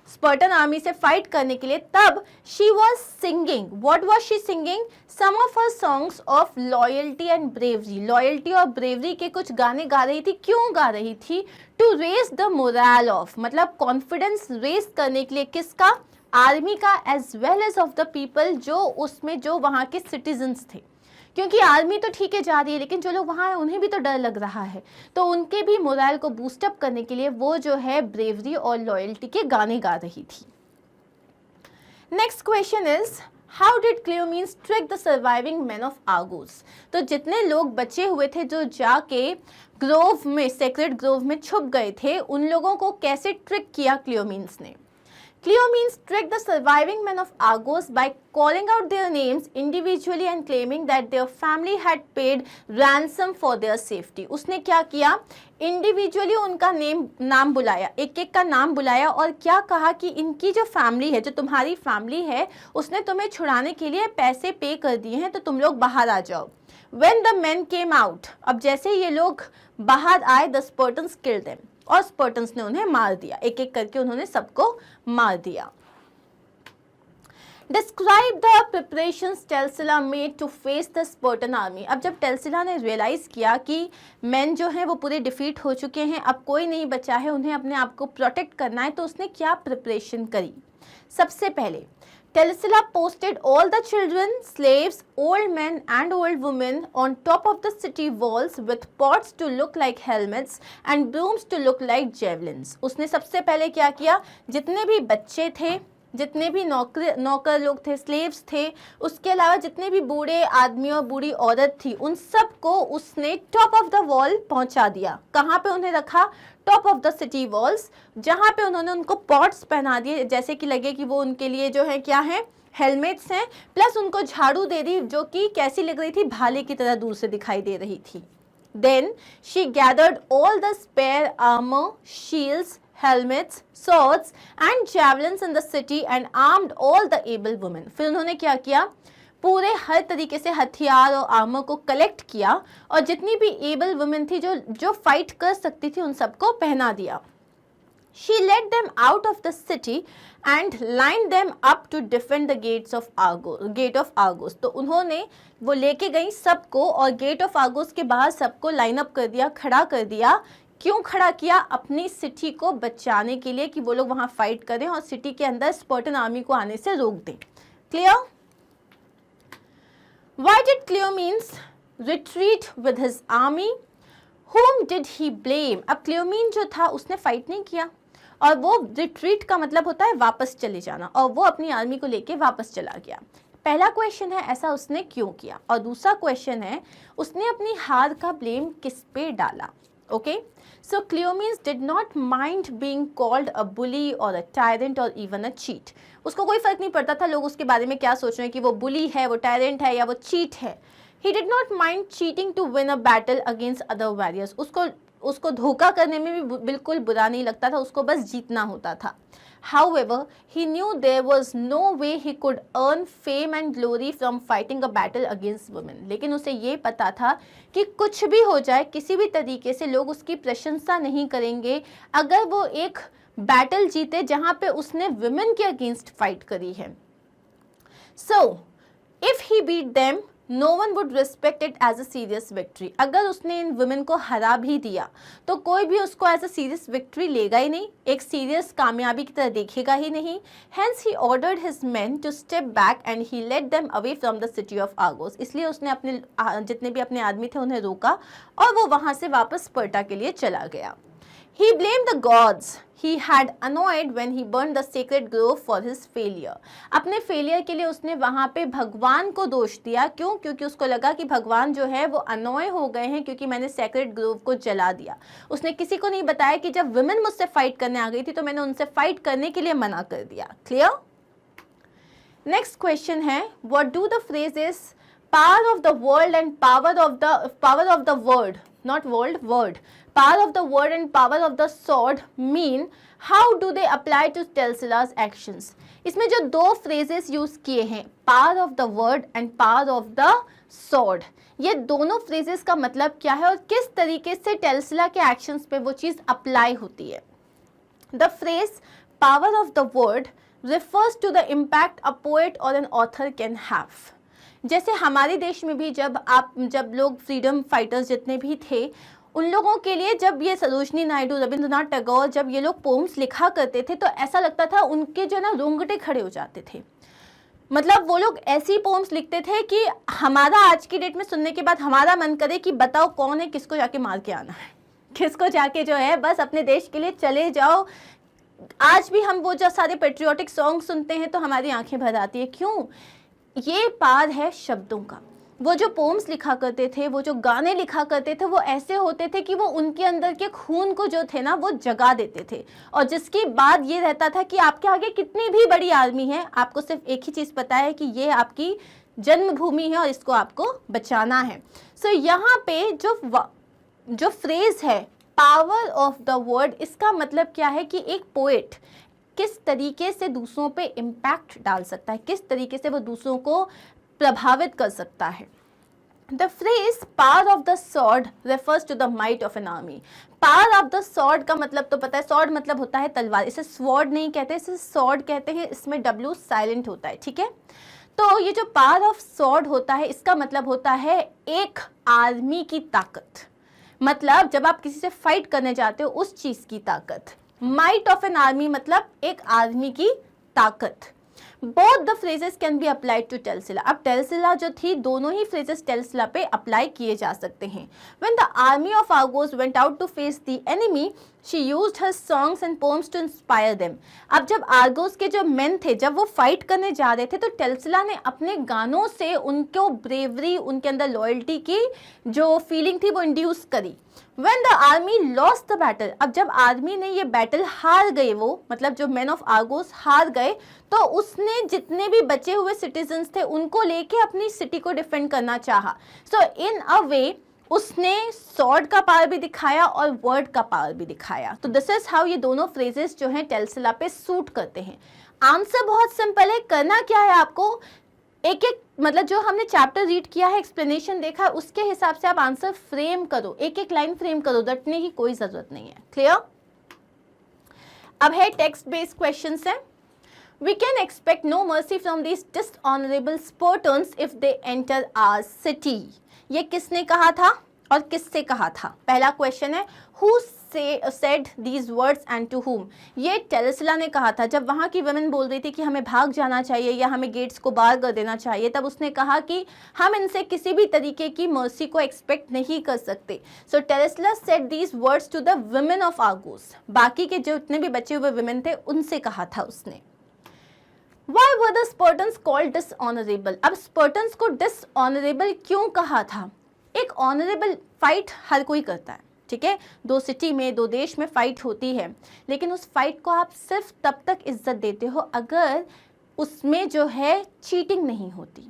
Spartan army से फाइट करने के लिए, तब she was singing, what was she singing? Some of her songs of loyalty and bravery, loyalty और ब्रेवरी के कुछ गाने गा रही थी। क्यों गा रही थी? To raise the morale of, मतलब कॉन्फिडेंस रेज करने के लिए, किसका? आर्मी का, as well as of the people जो उसमें जो वहाँ के सिटीजन्स थे, क्योंकि आर्मी तो ठीक है जा रही है लेकिन जो लोग वहाँ हैं उन्हें भी तो डर लग रहा है, तो उनके भी मोरल को बूस्टअप करने के लिए वो जो है ब्रेवरी और लॉयल्टी के गाने गा रही थी। Next question is how did Cleomenes trick the surviving men of Argos? तो जितने लोग बचे हुए थे जो जाके ग्रोव में, सेक्रेड ग्रोव में छुप गए थे, उन लोगों को कैसे ट्रिक किया क्लियोमीन्स ने? Cleomenes tricked the surviving men of Argos by calling out their names individually and claiming that their family had paid ransom for their safety. उसने क्या किया? इंडिविजुअली उनका नाम बुलाया, एक एक का नाम बुलाया और क्या कहा कि इनकी जो फैमिली है, जो तुम्हारी फैमिली है, उसने तुम्हें छुड़ाने के लिए पैसे पे कर दिए हैं, तो तुम लोग बाहर आ जाओ। When the men came out, अब जैसे ये लोग बाहर आए, the Spartans killed them, और स्पार्टन्स ने उन्हें मार दिया, एक एक करके उन्होंने सबको मार दिया। Describe the preparations Telesilla made to face the Spartan army. अब जब टेल्सिला ने रियलाइज किया कि मैन जो हैं वो पूरे डिफीट हो चुके हैं, अब कोई नहीं बचा है, उन्हें अपने आप को प्रोटेक्ट करना है, तो उसने क्या प्रिपरेशन करी? सबसे पहले Telsila posted all the children, slaves, old men and old women on top of the city walls with pots to look like helmets and brooms to look like javelins. उसने सबसे पहले क्या किया? जितने भी बच्चे थे, जितने भी नौकर लोग थे, स्लेव्स थे, उसके अलावा जितने भी बूढ़े आदमी और बूढ़ी औरत थी, उन सबको उसने टॉप ऑफ द वॉल पहुंचा दिया। कहाँ पे उन्हें रखा? Top of the city walls, जहाँ पे उन्होंने उनको पॉट्स पहना दिए, जैसे कि लगे कि वो उनके लिए जो है क्या है, हेलमेट्स हैं, प्लस उनको झाड़ू दे दी जो कि कैसी लग रही थी? भाले की तरह दूर से दिखाई दे रही थी। Then she gathered all the spare armour, shields, helmets, swords and javelins in the city and armed all the able women. फिर उन्होंने क्या किया? पूरे हर तरीके से हथियार और आर्मर को कलेक्ट किया और जितनी भी एबल वुमेन थी जो फाइट कर सकती थी, उन सबको पहना दिया। She led them out of the city and lined them up to defend the gate of Argos. तो उन्होंने वो लेके गई सबको और गेट ऑफ आर्गोस के बाहर सबको लाइन अप कर दिया, खड़ा कर दिया। क्यों खड़ा किया? अपनी सिटी को बचाने के लिए कि वो लोग वहां फाइट करें और सिटी के अंदर स्पार्टन आर्मी को आने से रोक दें। Clear? Why did Cleomenes retreat with his army? Whom did he blame? अब क्लियोमीन जो था उसने फाइट नहीं किया और वो रिट्रीट का मतलब होता है वापस चले जाना, और वो अपनी आर्मी को लेके वापस चला गया। पहला क्वेश्चन है ऐसा उसने क्यों किया, और दूसरा क्वेश्चन है उसने अपनी हार का ब्लेम किस पे डाला। Okay, so Cleomenes did not mind being called a bully or a tyrant or even a cheat. उसको कोई फर्क नहीं पड़ता था लोग उसके बारे में क्या सोच रहे हैं कि वो बुली है, वो टायरेंट है या वो चीट है। He did not mind cheating to win a battle against other warriors. उसको उसको धोखा करने में भी बिल्कुल बुरा नहीं लगता था, उसको बस जीतना होता था। However, he knew there was no way he could earn fame and glory from fighting a battle against women. लेकिन उसे ये पता था कि कुछ भी हो जाए, किसी भी तरीके से लोग उसकी प्रशंसा नहीं करेंगे अगर वो एक बैटल जीते जहाँ पे उसने women के अगेंस्ट फाइट करी है। So, if he beat them, no one would respect it as a serious victory. अगर उसने इन वुमेन को हरा भी दिया तो कोई भी उसको एज अ सीरियस विक्ट्री लेगा ही नहीं, एक सीरियस कामयाबी की तरह देखेगा ही नहीं। Hence he ordered his men to step back and he led them away from the city of Argos. इसलिए उसने अपने जितने भी अपने आदमी थे उन्हें रोका और वो वहां से वापस स्पर्टा के लिए चला गया। He blamed the gods he had annoyed when he burned the sacred grove for his failure. अपने फेलियर के लिए उसने वहाँ पे भगवान को दोष दिया। क्यों? क्योंकि उसको लगा कि भगवान जो है वो अनॉय हो गए हैं क्योंकि मैंने सैक्रेड ग्रोव को जला दिया। उसने किसी को नहीं बताया कि जब वुमेन मुझसे फाइट करने आ गई थी तो मैंने उनसे फाइट करने के लिए मना कर दिया। क्लियर? नेक्स्ट क्वेश्चन है, what do the phrases power of the world and power of the word, not world, word, power of the word and power of the sword mean, how do they apply to Telsila's actions? इसमें जो दो phrases use किए हैं, power of the word and power of the sword, ये दोनों phrases का मतलब क्या है और किस तरीके से टेल्सिला के एक्शंस पे वो चीज अप्लाई होती है। The phrase power of the word refers to the impact a poet or an author can have. जैसे हमारे देश में भी जब लोग फ्रीडम फाइटर्स जितने भी थे उन लोगों के लिए जब ये सरोजनी नायडू, रविंद्रनाथ टैगोर जब ये लोग पोम्स लिखा करते थे तो ऐसा लगता था उनके जो ना रोंगटे खड़े हो जाते थे। मतलब वो लोग ऐसी पोम्स लिखते थे कि हमारा आज की डेट में सुनने के बाद हमारा मन करे कि बताओ कौन है, किसको जाके मार के आना है, किसको जाके जो है बस अपने देश के लिए चले जाओ। आज भी हम वो जो सारे पेट्रियोटिक सॉन्ग सुनते हैं तो हमारी आंखें भर आती है। क्यों? ये पार है शब्दों का। वो जो पोम्स लिखा करते थे, वो जो गाने लिखा करते थे, वो ऐसे होते थे कि वो उनके अंदर के खून को जो थे ना वो जगा देते थे। और जिसके बाद ये रहता था कि आपके आगे कितनी भी बड़ी आर्मी है, आपको सिर्फ एक ही चीज़ पता है कि ये आपकी जन्मभूमि है और इसको आपको बचाना है। सो यहाँ पे जो फ्रेज है पावर ऑफ द वर्ड, इसका मतलब क्या है कि एक पोएट किस तरीके से दूसरों पे इम्पैक्ट डाल सकता है, किस तरीके से वो दूसरों को प्रभावित कर सकता है। The phrase power of the sword refers to the might of an army. Power of the sword का मतलब तो पता है, स्वॉर्ड मतलब होता है तलवार, इसे स्वॉर्ड नहीं कहते, इसे स्वॉर्ड कहते हैं, इसमें W साइलेंट होता है, ठीक है। तो ये जो पावर ऑफ स्वॉर्ड होता है इसका मतलब होता है एक आर्मी की ताकत, मतलब जब आप किसी से फाइट करने जाते हो उस चीज की ताकत। माइट ऑफ एन आर्मी मतलब एक आर्मी की ताकत। Both the phrases can be applied to Telesilla. अब टेल्सिला जो थी, दोनों ही फ्रेजेस टेल्सिला पे अप्लाई किए जा सकते हैं। When the army of Argos went out to face the enemy she used her songs and poems to inspire them. अब जब आर्गोस के जो मेन थे, जब वो फाइट करने जा रहे थे तो टेल्सिला ने अपने गानों से उनको ब्रेवरी, उनके अंदर लॉयल्टी की जो फीलिंग थी वो इंड्यूस करी। When the army lost the battle, अब जब आर्मी ने ये बैटल हार गए, वो मतलब जो मैन ऑफ आर्गोस हार गए, तो उसने जितने भी बचे हुए सिटीजन्स थे उनको लेके अपनी सिटी को डिफेंड करना चाहा। सो इन अ वे उसने स्वॉर्ड का पावर भी दिखाया और वर्ड का पावर भी दिखाया। तो दिस इज हाउ ये दोनों फ्रेजेस जो हैं टेल्सिला पे सूट करते हैं। आंसर बहुत सिंपल है, करना क्या है आपको, एक एक मतलब जो हमने चैप्टर रीड किया है, एक्सप्लेनेशन देखा है, उसके हिसाब से आप आंसर फ्रेम करो, एक एक लाइन फ्रेम करो, रटने की कोई जरूरत नहीं है। क्लियर? अब है टेक्स्ट बेस्ड क्वेश्चन है। We can expect no mercy from these dishonorable Spartans if they enter our city. ये किसने कहा था और किससे कहा था? पहला क्वेश्चन है who said these words and to whom? ये टेल्सिला ने कहा था। जब वहाँ की वुमेन बोल रही थी कि हमें भाग जाना चाहिए या हमें गेट्स को बार कर देना चाहिए, तब उसने कहा कि हम इनसे किसी भी तरीके की मर्सी को एक्सपेक्ट नहीं कर सकते। सो टेल्सिला said these words to the women of Argos. बाकी के जो इतने भी बचे हुए वुमेन थे उनसे कहा था उसने। Why were the Spartans called dishonorable? अब स्पर्टन्स को डिसऑनरेबल क्यों कहा था? एक ऑनरेबल फाइट हर कोई करता है, ठीक है, दो सिटी में, दो देश में फाइट होती है, लेकिन उस फाइट को आप सिर्फ तब तक इज्जत देते हो अगर उसमें जो है चीटिंग नहीं होती।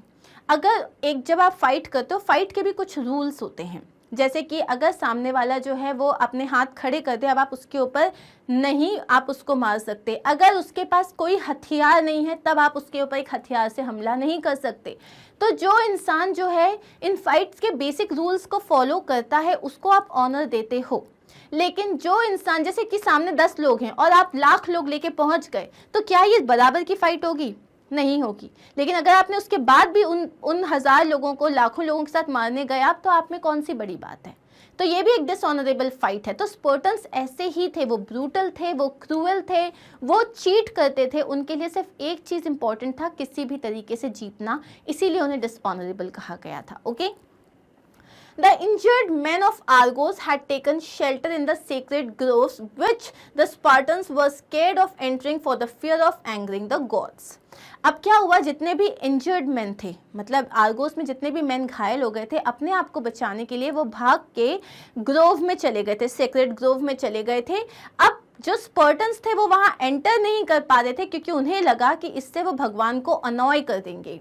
अगर एक जब आप फाइट करते हो, फाइट के भी कुछ रूल्स होते हैं, जैसे कि अगर सामने वाला जो है वो अपने हाथ खड़े कर दे, अब आप उसके ऊपर नहीं आप उसको मार सकते। अगर उसके पास कोई हथियार नहीं है तब आप उसके ऊपर एक हथियार से हमला नहीं कर सकते। तो जो इंसान जो है इन फाइट्स के बेसिक रूल्स को फॉलो करता है उसको आप ऑनर देते हो। लेकिन जो इंसान, जैसे कि सामने 10 लोग हैं और आप लाख लोग लेके पहुंच गए, तो क्या ये बराबर की फाइट होगी? नहीं होगी। लेकिन अगर आपने उसके बाद भी उन 1000 लोगों को, लाखों लोगों के साथ मारने गए आप, तो आप में कौन सी बड़ी बात है? तो ये भी एक डिसऑनरेबल फाइट है। तो स्पार्टन्स ऐसे ही थे, वो ब्रूटल थे, वो क्रूअल थे, वो चीट करते थे। उनके लिए सिर्फ एक चीज़ इंपॉर्टेंट था, किसी भी तरीके से जीतना, इसीलिए उन्हें डिसऑनरेबल कहा गया था। Okay. The injured men of Argos had taken shelter in the sacred groves which the Spartans were scared of entering for the fear of angering the gods. अब क्या हुआ, जितने भी इंजर्ड मैन थे, मतलब आर्गोस में जितने भी मैन घायल हो गए थे, अपने आप को बचाने के लिए वो भाग के ग्रोव में चले गए थे, सेक्रेड ग्रोव में चले गए थे। अब जो स्पर्टन्स थे वो वहाँ एंटर नहीं कर पा रहे थे क्योंकि उन्हें लगा कि इससे वो भगवान को अनॉय कर देंगे।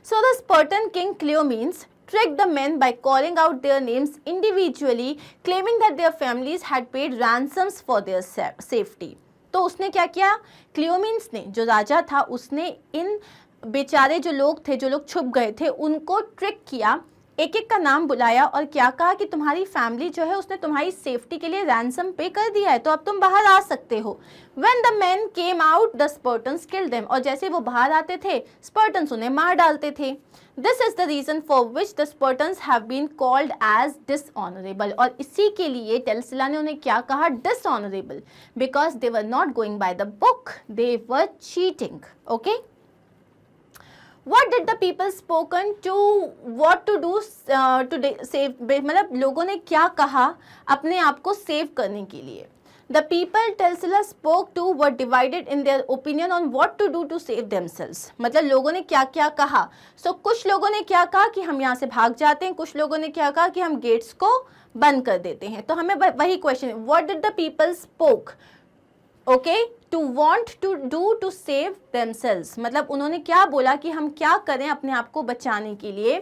So the Spartan king Cleomenes tricked the men by calling out their names individually, claiming that their families had paid ransoms for their safety. तो उसने क्या किया, क्लियोमीन्स ने, जो राजा था, उसने इन बेचारे जो लोग थे, जो लोग छुप गए थे, उनको ट्रिक किया, एक एक का नाम बुलाया और क्या कहा कि तुम्हारी फैमिली जो है उसने तुम्हारी सेफ्टी के लिए रैंसम पे कर दिया है, तो अब तुम बाहर आ सकते हो। When the men came out, the Spartans killed them. और जैसे वो बाहर आते थे, स्पर्टन्स उन्हें मार डालते थे। This is the reason for which the Spartans have been called as dishonorable. और इसी के लिए टेलसिला ने उन्हें क्या कहा, dishonorable, because they were not going by the book, they were cheating. Okay? What did the people spoken to what to do to save, मतलब लोगों ने क्या कहा अपने आप को सेव करने के लिए। The people Telsila spoke to were divided in their opinion on what to do to save themselves. मतलब लोगों ने क्या क्या कहा। So कुछ लोगों ने क्या कहा कि हम यहाँ से भाग जाते हैं, कुछ लोगों ने क्या कहा कि हम गेट्स को बंद कर देते हैं। तो हमें वही question, what did the people spoke? Okay, to want to do to save themselves, मतलब उन्होंने क्या बोला कि हम क्या करें अपने आप को बचाने के लिए।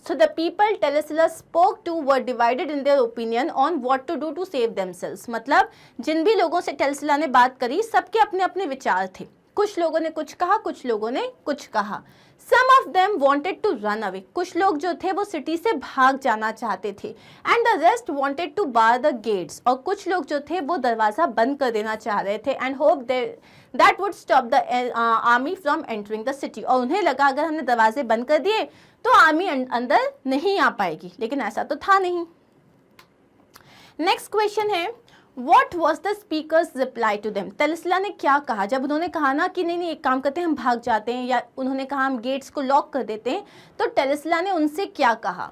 So the people Telesilla spoke to were divided in their opinion on what to do to save themselves, मतलब जिन भी लोगों से टेलसिला ने बात करी सबके अपने अपने विचार थे। कुछ लोगों ने कुछ कहा, कुछ लोगों ने कुछ कहा। Some of them wanted to run away. कुछ लोग जो थे वो सिटी से भाग जाना चाहते थे। And the rest wanted to bar the gates. और कुछ लोग जो थे वो दरवाज़ा बंद कर देना चाह रहे थे। And hope that would stop the army from entering the city. और उन्हें लगा अगर हमने दरवाजे बंद कर दिए तो आर्मी अंदर नहीं आ पाएगी, लेकिन ऐसा तो था नहीं। नेक्स्ट क्वेश्चन है, What was the speaker's reply to them? टेलसिला ने क्या कहा जब उन्होंने कहा ना कि नहीं एक काम करते हैं हम भाग जाते हैं, या उन्होंने कहा हम गेट्स को लॉक कर देते हैं, तो टेलसिला ने उनसे क्या कहा।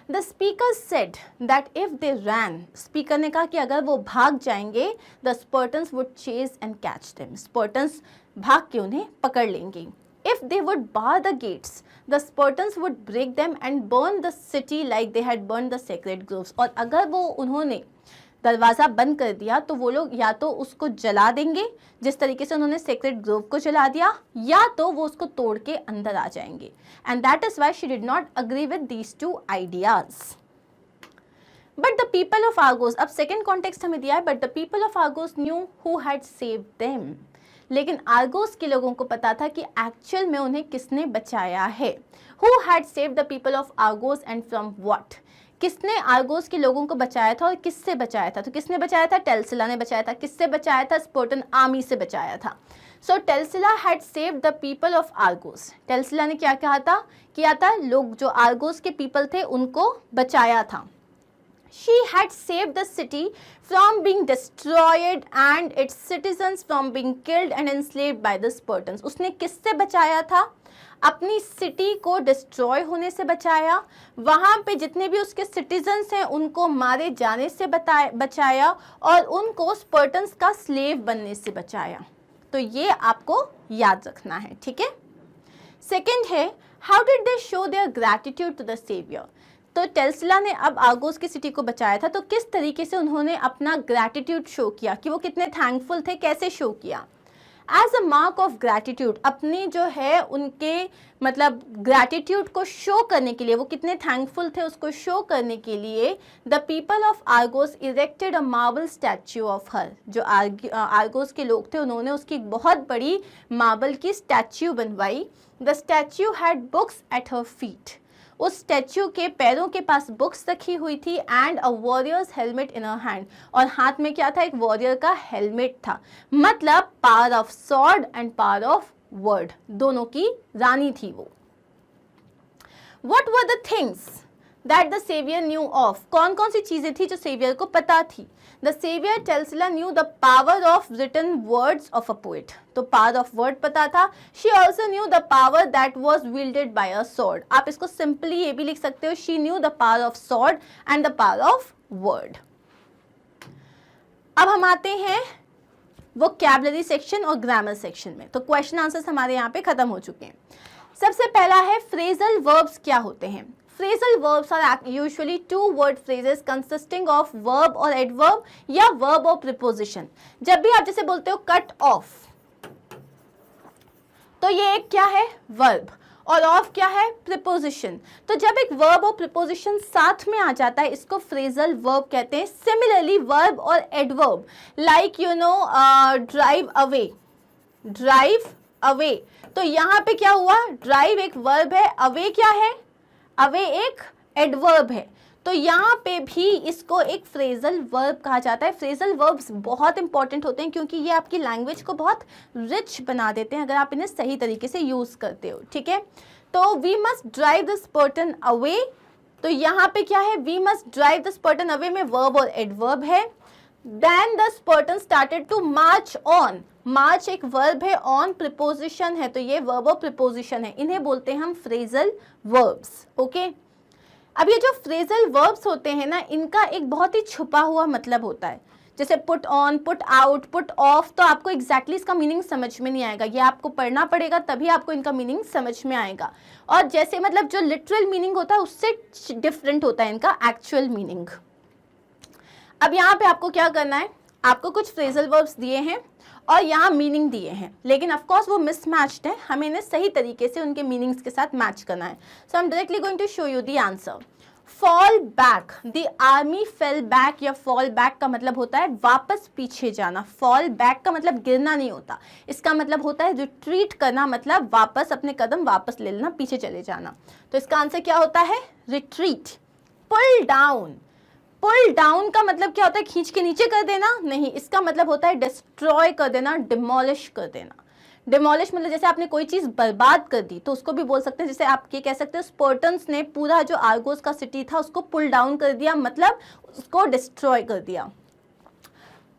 The speaker said that if they ran, speaker ने कहा कि अगर वो भाग जाएंगे, the Spartans would chase and catch them. स्पर्टन्स भाग के उन्हें पकड़ लेंगे। If they would bar the gates, the Spartans would break them and burn the city like they had burned the sacred groves. और अगर वो उन्होंने दरवाज़ा बंद कर दिया तो वो लोग या तो उसको जला देंगे जिस तरीके से उन्होंने सेक्रेड ग्रोव को जला दिया, या तो वो उसको तोड़ के अंदर आ जाएंगे। And that is why she did not agree with these two ideas. But the people of Argos, अब सेकेंड कॉन्टेक्स्ट हमें दिया है, but the people of Argos knew who had saved them. लेकिन आर्गोस के लोगों को पता था कि एक्चुअल में उन्हें किसने बचाया है। Who had saved the people of Argos and from what, किसने आर्गोस के लोगों को बचाया था और किससे बचाया था। तो किसने बचाया था, टेलसिला ने बचाया था। किससे बचाया था, स्पार्टन आर्मी से बचाया था। So Telesilla had saved the people of Argos. Telesilla ने क्या किया था, लोग जो आर्गोस के पीपल थे उनको बचाया था। She had saved the city from being destroyed and its citizens from being killed and enslaved by the Spartans. उसने किससे बचाया था, अपनी सिटी को डिस्ट्रॉय होने से बचाया, वहाँ पे जितने भी उसके सिटीजन्स हैं उनको मारे जाने से बचाया, और उनको स्पर्टन्स का स्लेव बनने से बचाया। तो ये आपको याद रखना है, ठीक है। सेकेंड है, how did they show their gratitude to the saviour. तो टेलसिला ने अब आर्गोस की सिटी को बचाया था, तो किस तरीके से उन्होंने अपना ग्रैटिट्यूड शो किया कि वो कितने थैंकफुल थे, कैसे शो किया। As a mark of gratitude, अपनी जो है उनके मतलब ग्रैटिट्यूड को शो करने के लिए, वो कितने थैंकफुल थे उसको शो करने के लिए, the people of Argos erected a marble statue of her. जो आर्गोस के लोग थे उन्होंने उसकी एक बहुत बड़ी मार्बल की स्टैच्यू बनवाई। The statue had books at her feet, उस स्टैच्यू के पैरों के पास बुक्स रखी हुई थी, and a warriors helmet in a hand, और हाथ में क्या था, एक वॉरियर का हेलमेट था। मतलब power of sword and power of word, दोनों की रानी थी वो। What were the things that the savior knew of? कौन कौन सी चीजें थी जो सेवियर को पता थी? The savior Telsila knew the power of written words of a poet. तो power of word पता था. She also knew the power that was wielded by a sword. आप इसको simply ये भी लिख सकते हो, she knew the power of sword and the power of word. अब हम आते हैं वोकैबुलरी सेक्शन और ग्रामर सेक्शन में। तो क्वेश्चन आंसर्स हमारे यहाँ पे खत्म हो चुके हैं। सबसे पहला है फ्रेजल वर्ब्स क्या होते हैं। Phrasal verbs are usually two word phrases consisting of verb और एडवर्ब या वर्ब और प्रीपोजिशन। जब भी आप जैसे बोलते हो कट ऑफ, तो ये एक क्या है, वर्ब, और ऑफ क्या है, प्रीपोजिशन। तो जब एक वर्ब और प्रीपोजिशन साथ में आ जाता है इसको फ्रेजल वर्ब कहते हैं। सिमिलरली वर्ब और adverb like you know drive away, drive away, तो यहाँ पे क्या हुआ, ड्राइव एक वर्ब है, अवे क्या है, अवे एक एडवर्ब है। तो यहाँ पे भी इसको एक फ्रेजल वर्ब कहा जाता है। फ्रेजल वर्ब्स बहुत इंपॉर्टेंट होते हैं क्योंकि ये आपकी लैंग्वेज को बहुत रिच बना देते हैं अगर आप इन्हें सही तरीके से यूज करते हो। ठीक है, तो we must drive this person away, तो यहाँ पे क्या है, we must drive this person away में वर्ब और एडवर्ब है। Then this person started to march on, march एक वर्ब है, ऑन प्रीपोजिशन है, तो ये वर्ब और प्रीपोजिशन है, इन्हें बोलते हैं हम फ्रेजल वर्ब्स। ओके, अब ये जो फ्रेजल वर्ब्स होते हैं ना, इनका एक बहुत ही छुपा हुआ मतलब होता है। जैसे put on, put out, put off, तो आपको एग्जैक्टली इसका मीनिंग समझ में नहीं आएगा, ये आपको पढ़ना पड़ेगा तभी आपको इनका मीनिंग समझ में आएगा। और जैसे मतलब जो लिटरल मीनिंग होता है उससे डिफरेंट होता है इनका एक्चुअल मीनिंग। अब यहाँ पे आपको क्या करना है, आपको कुछ फ्रेजल वर्ब्स दिए हैं और यहाँ मीनिंग दिए हैं, लेकिन ऑफ कोर्स वो मिसमैच्ड है, हमें इन्हें सही तरीके से उनके मीनिंग्स के साथ मैच करना है। So I am directly going to show you the answer. Fall back, the army fell back, या फॉल बैक का मतलब होता है वापस पीछे जाना। फॉल बैक का मतलब गिरना नहीं होता, इसका मतलब होता है रिट्रीट करना, मतलब वापस अपने कदम वापस ले लेना, पीछे चले जाना। तो इसका आंसर क्या होता है, retreat. Pull down, pull down का मतलब क्या होता है, खींच के नीचे कर देना, नहीं, इसका मतलब होता है डिस्ट्रॉय कर देना, डिमोलिश कर देना। डिमोलिश मतलब जैसे आपने कोई चीज बर्बाद कर दी, तो उसको भी बोल सकते हैं, जैसे आप ये कह सकते हो स्पार्टन्स ने पूरा जो आर्गोस का सिटी था उसको पुल डाउन कर दिया, मतलब उसको डिस्ट्रॉय कर दिया।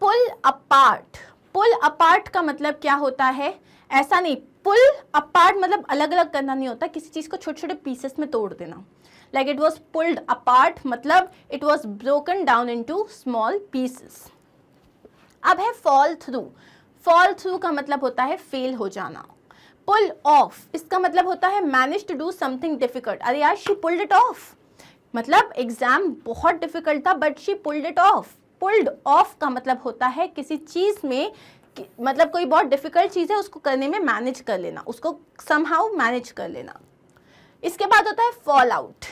पुल अपार्ट, पुल अपार्ट का मतलब क्या होता है, ऐसा नहीं, पुल अपार्ट मतलब अलग अलग करना नहीं होता, किसी चीज को छोटे छोटे पीसेस में तोड़ देना। Like it was pulled apart, मतलब it was broken down into small pieces. अब है fall through, fall through का मतलब होता है फेल हो जाना। pull off, इसका मतलब होता है manage to do something difficult। अरे यार she pulled it off, मतलब एग्जाम बहुत डिफिकल्ट था but she pulled it off। pulled off का मतलब होता है किसी चीज में, मतलब कोई बहुत डिफिकल्ट चीज है उसको करने में मैनेज कर लेना, उसको somehow मैनेज कर लेना। इसके बाद होता है फॉल आउट।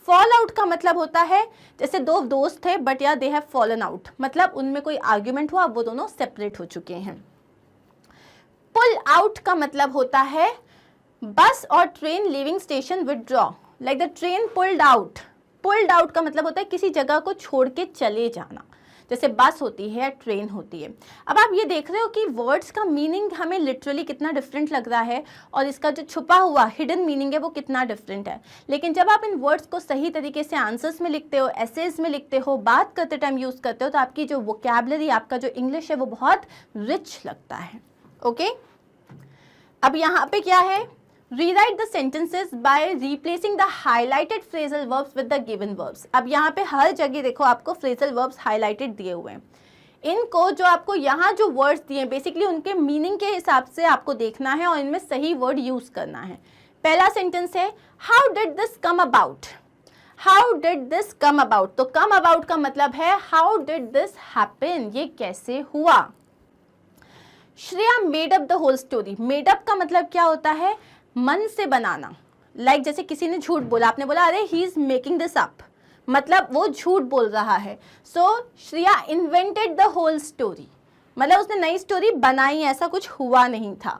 फॉल आउट का मतलब होता है जैसे दो दोस्त थे बट यार दे हैव फॉलन आउट, मतलब उनमें कोई आर्ग्यूमेंट हुआ, वो दोनों सेपरेट हो चुके हैं। पुल आउट का मतलब होता है बस और train leaving station withdraw, like the train pulled out. Pulled out का मतलब होता है किसी जगह को छोड़ के चले जाना, जैसे बस होती है, ट्रेन होती है। अब आप ये देख रहे हो कि वर्ड्स का मीनिंग हमें लिटरली कितना डिफरेंट लग रहा है और इसका जो छुपा हुआ हिडन मीनिंग है वो कितना डिफरेंट है। लेकिन जब आप इन वर्ड्स को सही तरीके से आंसर्स में लिखते हो, एसेज में लिखते हो, बात करते टाइम यूज़ करते हो, तो आपकी जो वोकैबुलरी, आपका जो इंग्लिश है वो बहुत रिच लगता है। ओके, अब यहाँ पे क्या है, rewrite the sentences by replacing the highlighted phrasal verbs with the given verbs। अब यहाँ पे हर जगह देखो आपको phrasal verbs highlighted दिए हुए हैं, इनको जो आपको यहाँ जो वर्ड्स दिए हैं बेसिकली उनके मीनिंग के हिसाब से आपको देखना है और इनमें सही वर्ड यूज करना है। पहला सेंटेंस है how did this come about, how did this come about, तो कम अबाउट का मतलब है हाउ डिड दिस हैपन, ये कैसे हुआ। Shreya made up the whole story. Made up का मतलब क्या होता है? मन से बनाना। लाइक जैसे किसी ने झूठ बोला, आपने बोला अरे he is making this up, मतलब वो झूठ बोल रहा है। So Shreya invented the whole story, मतलब उसने नई स्टोरी बनाई, ऐसा कुछ हुआ नहीं था।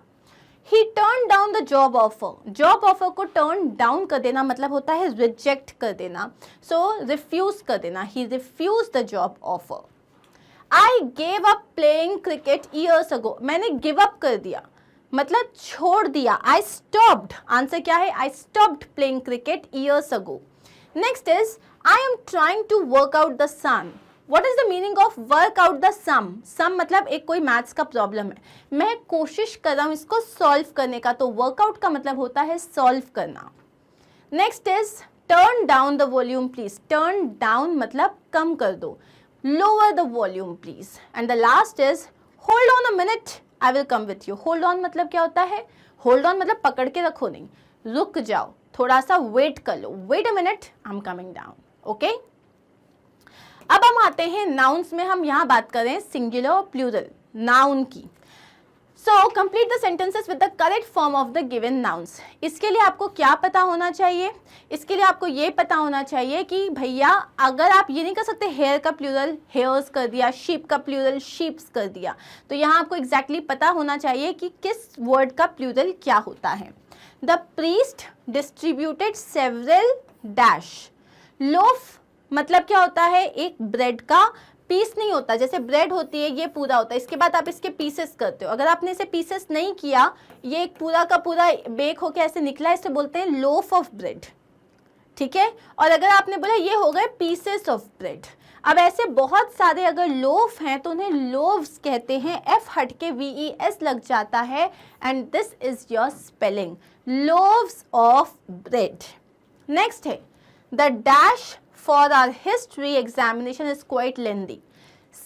ही turn down the job offer. Job offer को टर्न डाउन कर देना मतलब होता है रिजेक्ट कर देना, सो रिफ्यूज कर देना। He refuse the job offer. I gave up playing cricket years ago. मैंने गिव अप कर दिया मतलब छोड़ दिया। आई स्टॉप्ड, आंसर क्या है? I stopped playing cricket years ago. Next is I am trying to work out the sum. What is the meaning of work out the sum? Sum मतलब एक कोई मैथ्स का प्रॉब्लम है, मैं कोशिश कर रहा हूं इसको सॉल्व करने का, तो वर्कआउट का मतलब होता है सॉल्व करना। Next is turn down the volume please. Turn down मतलब कम कर दो, lower the volume please. And the last is hold on a minute, I will come with you. hold on मतलब क्या होता है? hold on मतलब पकड़ के रखो नहीं, रुक जाओ, थोड़ा सा वेट कर लो। wait a minute, I'm coming down. okay? अब हम आते हैं nouns में। हम यहाँ बात करें सिंगुलर और प्लूरल नाउन की। So complete the sentences with the correct form of the given nouns. इसके लिए आपको क्या पता होना चाहिए? इसके लिए आपको ये पता होना चाहिए कि भैया अगर आप ये नहीं कर सकते हेयर का प्लूरल हेयर्स कर दिया, शीप का प्लूरल शीप्स कर दिया, तो यहाँ आपको एग्जैक्टली पता होना चाहिए कि किस वर्ड का प्लूरल क्या होता है। The priest distributed several dash. Loaf मतलब क्या होता है? एक ब्रेड का पीस नहीं होता, जैसे ब्रेड होती है ये पूरा होता है, इसके बाद आप इसके पीसेस करते हो। अगर आपने इसे पीसेस नहीं किया, ये एक पूरा का पूरा बेक होके ऐसे निकला, इसे बोलते हैं लोफ ऑफ ब्रेड, ठीक है। और अगर आपने बोला ये हो गए पीसेस ऑफ ब्रेड। अब ऐसे बहुत सारे अगर लोफ हैं तो उन्हें लोव्स कहते हैं, एफ हट के VES लग जाता है, and this is your spelling, loaves of bread. Next है the dash for our history examination is quite lengthy.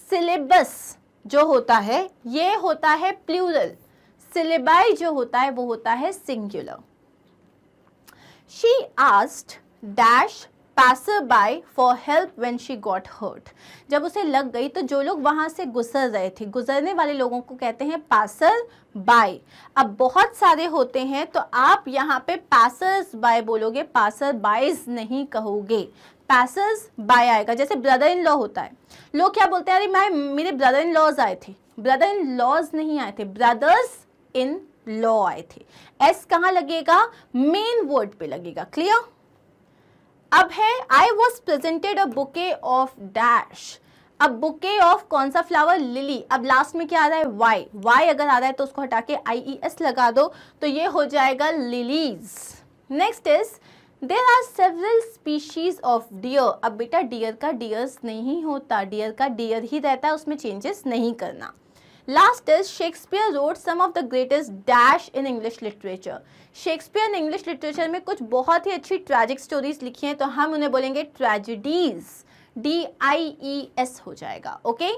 syllabus जो होता है ये होता है प्लूरल, syllabi जो होता है वो होता है singular. She asked dash passerby for help when she got hurt. जब उसे लग गई तो जो लोग वहां से गुजर रहे थे, गुजरने वाले लोगों को कहते हैं पासर बाय। अब बहुत सारे होते हैं तो आप यहाँ पे पासर्स बाय बोलोगे, पासर बायज नहीं कहोगे, पैसर्स बाय आएगा। जैसे ब्रदर इन लॉ होता है, लोग क्या बोलते हैं? अरे मेरे ब्रदर इन लॉज आए थे। ब्रदर इन लॉज नहीं आए थे, ब्रदर्स इन लॉ आए थे। एस कहाँ लगेगा? मेन वर्ड पे लगेगा। क्लियर? अब है I was presented a bouquet of dash. अब बुके ऑफ कौन सा फ्लावर? लिली। अब लास्ट में क्या आ रहा है? वाई। वाई अगर आ रहा है तो उसको हटा के IES लगा दो, तो ये हो जाएगा lilies. Next is there are several species of deer. अब बेटा डियर का डियर्स नहीं होता, डियर का डियर ही रहता है, उसमें चेंजेस नहीं करना। Last is Shakespeare wrote some of the greatest dash in English literature. Shakespeare ने इंग्लिश लिटरेचर में कुछ बहुत ही अच्छी ट्रैजिक स्टोरीज लिखी हैं, तो हम उन्हें बोलेंगे ट्रेजिडीज, DIES हो जाएगा। ओके?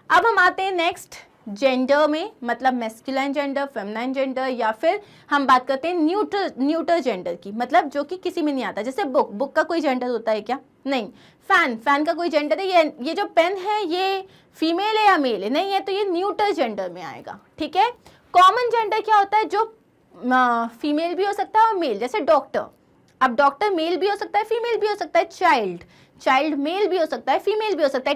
अब हम आते हैं नेक्स्ट जेंडर में, मतलब मैस्कुलाइन जेंडर, फेमिनाइन जेंडर, या फिर हम बात करते हैं न्यूटर जेंडर की, मतलब जो कि किसी में नहीं आता। जैसे बुक का कोई जेंडर होता है क्या? नहीं। फैन का कोई जेंडर है? ये जो पेन है ये फीमेल है या मेल है? नहीं है, तो ये न्यूटर जेंडर में आएगा। ठीक है? कॉमन जेंडर क्या होता है? जो फीमेल भी हो सकता है और मेल, जैसे डॉक्टर। अब डॉक्टर मेल भी हो सकता है, फीमेल भी हो सकता है। चाइल्ड मेल भी हो सकता है, फीमेल भी हो सकता है।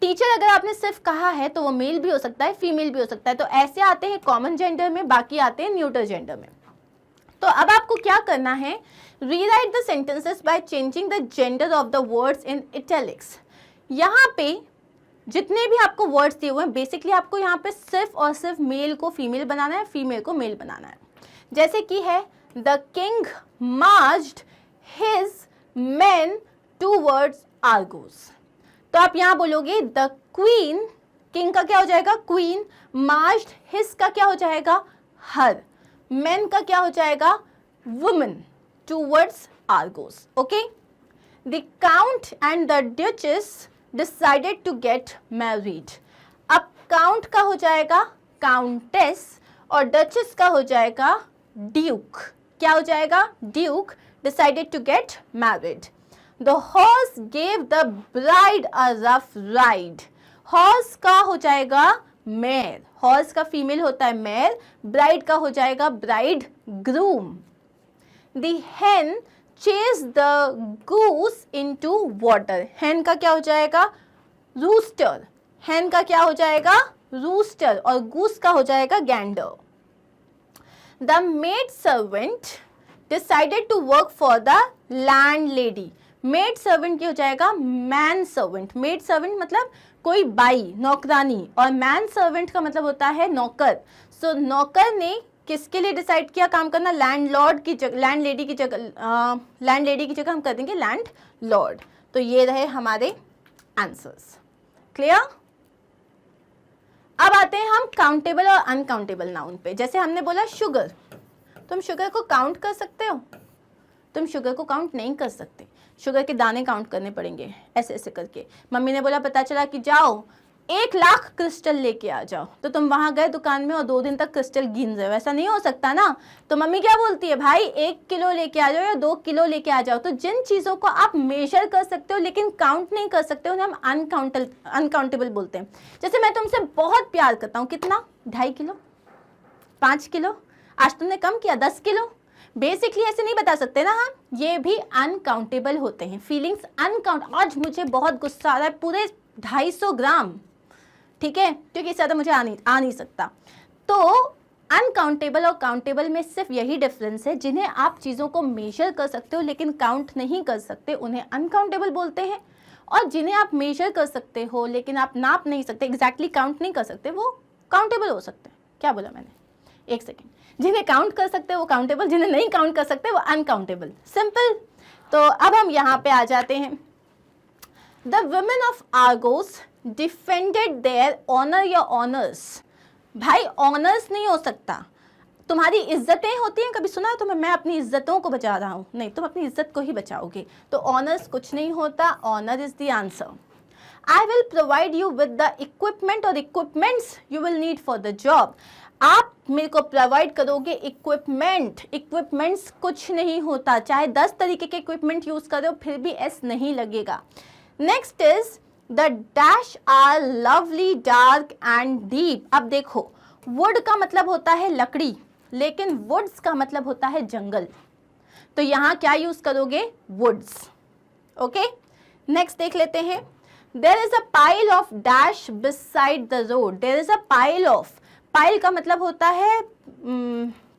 टीचर अगर आपने सिर्फ कहा है तो वो मेल भी हो सकता है, फीमेल भी हो सकता है। तो ऐसे आते हैं कॉमन जेंडर में, बाकी आते हैं न्यूटर जेंडर में। तो अब आपको क्या करना है? Rewrite the sentences by changing the gender of the words in italics. यहाँ पे जितने भी आपको वर्ड्स दिए हुए हैं, बेसिकली आपको यहाँ पे सिर्फ और सिर्फ मेल को फीमेल बनाना है, फीमेल को मेल बनाना है। जैसे कि है the king marched his main towards Argos. तो आप यहाँ बोलोगे द क्वीन, किंग का क्या हो जाएगा? क्वीन, मार्च्ड, हिज का क्या हो जाएगा? हर, मेन का क्या हो जाएगा? Women, towards Argos. Okay? The count and the duchess decided to get married. अब काउंट का हो जाएगा काउंटेस और डचेस का हो जाएगा ड्यूक। क्या हो जाएगा? Duke decided to get married. The horse gave the bride a rough ride. Horse का हो जाएगा मेयर, हॉर्स का फीमेल होता है मेल, ब्राइड का हो जाएगा bride groom. The hen chase the goose into water, hen का क्या हो जाएगा रूस्टर, hen का क्या हो जाएगा रूस्टर, और गूस का हो जाएगा gander. The maid servant decided to work for the landlady, maid servant क्या हो जाएगा मैन सर्वेंट, मेड सर्वेंट मतलब कोई बाई नौकरानी, और मैन सर्वेंट का मतलब होता है नौकर। सो नौकर ने किसके लिए डिसाइड किया काम करना, लैंडलॉर्ड की जगह, लैंड लेडी की जगह हम कर देंगे लैंड लॉर्ड। तो ये रहे हमारे आंसर्स। क्लियर? अब आते हैं हम काउंटेबल और अनकाउंटेबल नाउन पे। जैसे हमने बोला शुगर, तुम शुगर को काउंट कर सकते हो? तुम शुगर को काउंट नहीं कर सकते, शुगर के दाने काउंट करने पड़ेंगे ऐसे ऐसे करके। मम्मी ने बोला पता चला कि जाओ 1 लाख क्रिस्टल लेके आ जाओ, तो तुम वहां गए दुकान में और 2 दिन तक क्रिस्टल गिन रहे हो, ऐसा नहीं हो सकता ना। तो मम्मी क्या बोलती है, भाई 1 किलो लेके आ जाओ या 2 किलो लेके आ जाओ। तो जिन चीज़ों को आप मेजर कर सकते हो लेकिन काउंट नहीं कर सकते उन्हें हम अनकाउंटेबल बोलते हैं। जैसे मैं तुमसे बहुत प्यार करता हूँ, कितना, 2.5 किलो, 5 किलो, आज तुमने कम किया 10 किलो, बेसिकली ऐसे नहीं बता सकते ना हम, ये भी अनकाउंटेबल होते हैं। फीलिंग्स अनकाउंट, आज मुझे बहुत गुस्सा आ रहा है, पूरे 250 ग्राम, ठीक है, क्योंकि इससे ज़्यादा मुझे आ नहीं सकता। तो अनकाउंटेबल और काउंटेबल में सिर्फ यही डिफरेंस है, जिन्हें आप चीज़ों को मेजर कर सकते हो लेकिन काउंट नहीं कर सकते उन्हें अनकाउंटेबल बोलते हैं, और जिन्हें आप मेजर कर सकते हो लेकिन आप नाप नहीं सकते, एग्जैक्टली काउंट नहीं कर सकते, वो काउंटेबल हो सकते हैं। क्या बोला मैंने, एक सेकेंड, जिन्हें काउंट कर सकते हैं वो काउंटेबल, जिन्हें नहीं काउंट कर सकते वो अनकाउंटेबल, सिंपल। तो अब हम यहाँ पे आ जाते हैं। The women of Argos defended their honour या ऑनर्स। भाई ऑनर्स नहीं हो सकता, तुम्हारी इज्जतें होती हैं, कभी सुना है तुम्हें मैं अपनी इज्जतों को बचा रहा हूँ? नहीं, तुम अपनी इज्जत को ही बचाओगे। तो ऑनर्स कुछ नहीं होता, honour is the answer. I will provide you with the equipment और equipments you will need for the job। आप मेरे को प्रोवाइड करोगे इक्विपमेंट, इक्विपमेंट्स कुछ नहीं होता, चाहे 10 तरीके के इक्विपमेंट यूज करो फिर भी एस नहीं लगेगा। Next is the dash are lovely dark and deep. अब देखो, वुड का मतलब होता है लकड़ी, लेकिन वुड्स का मतलब होता है जंगल, तो यहाँ क्या यूज करोगे, वुड्स। ओके, नेक्स्ट देख लेते हैं। There is a pile of dash beside the road। There is a pile of, pile का मतलब होता है,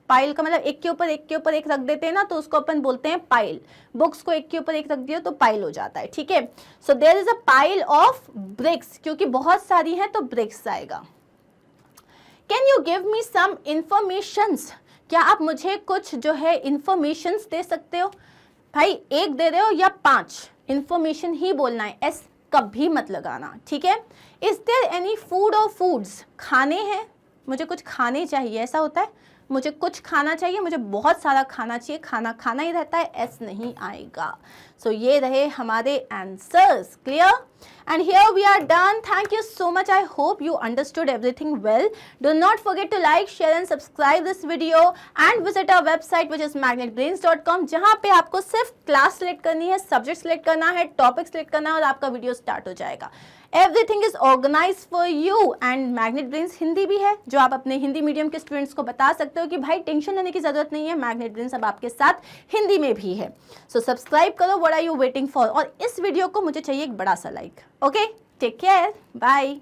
पाइल का मतलब एक के ऊपर एक रख देते हैं ना, तो उसको अपन बोलते हैं पाइल। बुक्स को एक के ऊपर एक रख दिया तो पाइल हो जाता है, ठीक है। So there is a pile of bricks, क्योंकि बहुत सारी हैं तो ब्रिक्स आएगा। Can you give me some informations, क्या आप मुझे कुछ जो है इंफॉर्मेशंस दे सकते हो? भाई 1 दे रहे हो या 5, इंफॉर्मेशन ही बोलना है, एस कभी मत लगाना, ठीक है। इज देयर एनी फूड और फूड्स, खाने हैं, मुझे कुछ खाने चाहिए, ऐसा होता है, मुझे कुछ खाना चाहिए, मुझे बहुत सारा खाना चाहिए, खाना खाना ही रहता है, एस नहीं आएगा। सो ये रहे हमारे answers. Clear? And here we are done. Thank you so much, I hope you understood everything well. Do not forget to like, share and subscribe this video and visit our website which is magnetbrains.com, जहां पे आपको सिर्फ class select करनी है, subject select करना है, topic select करना है और आपका वीडियो स्टार्ट हो जाएगा। Everything is organize for you and Magnet Brains Hindi भी है, जो आप अपने हिंदी मीडियम के स्टूडेंट्स को बता सकते हो कि भाई टेंशन लेने की जरूरत नहीं है, मैग्नेट ब्रेन्स अब आपके साथ हिंदी में भी है। सो सब्सक्राइब करो, what are you waiting for. और इस वीडियो को मुझे चाहिए एक बड़ा सा like. Okay, take care, bye.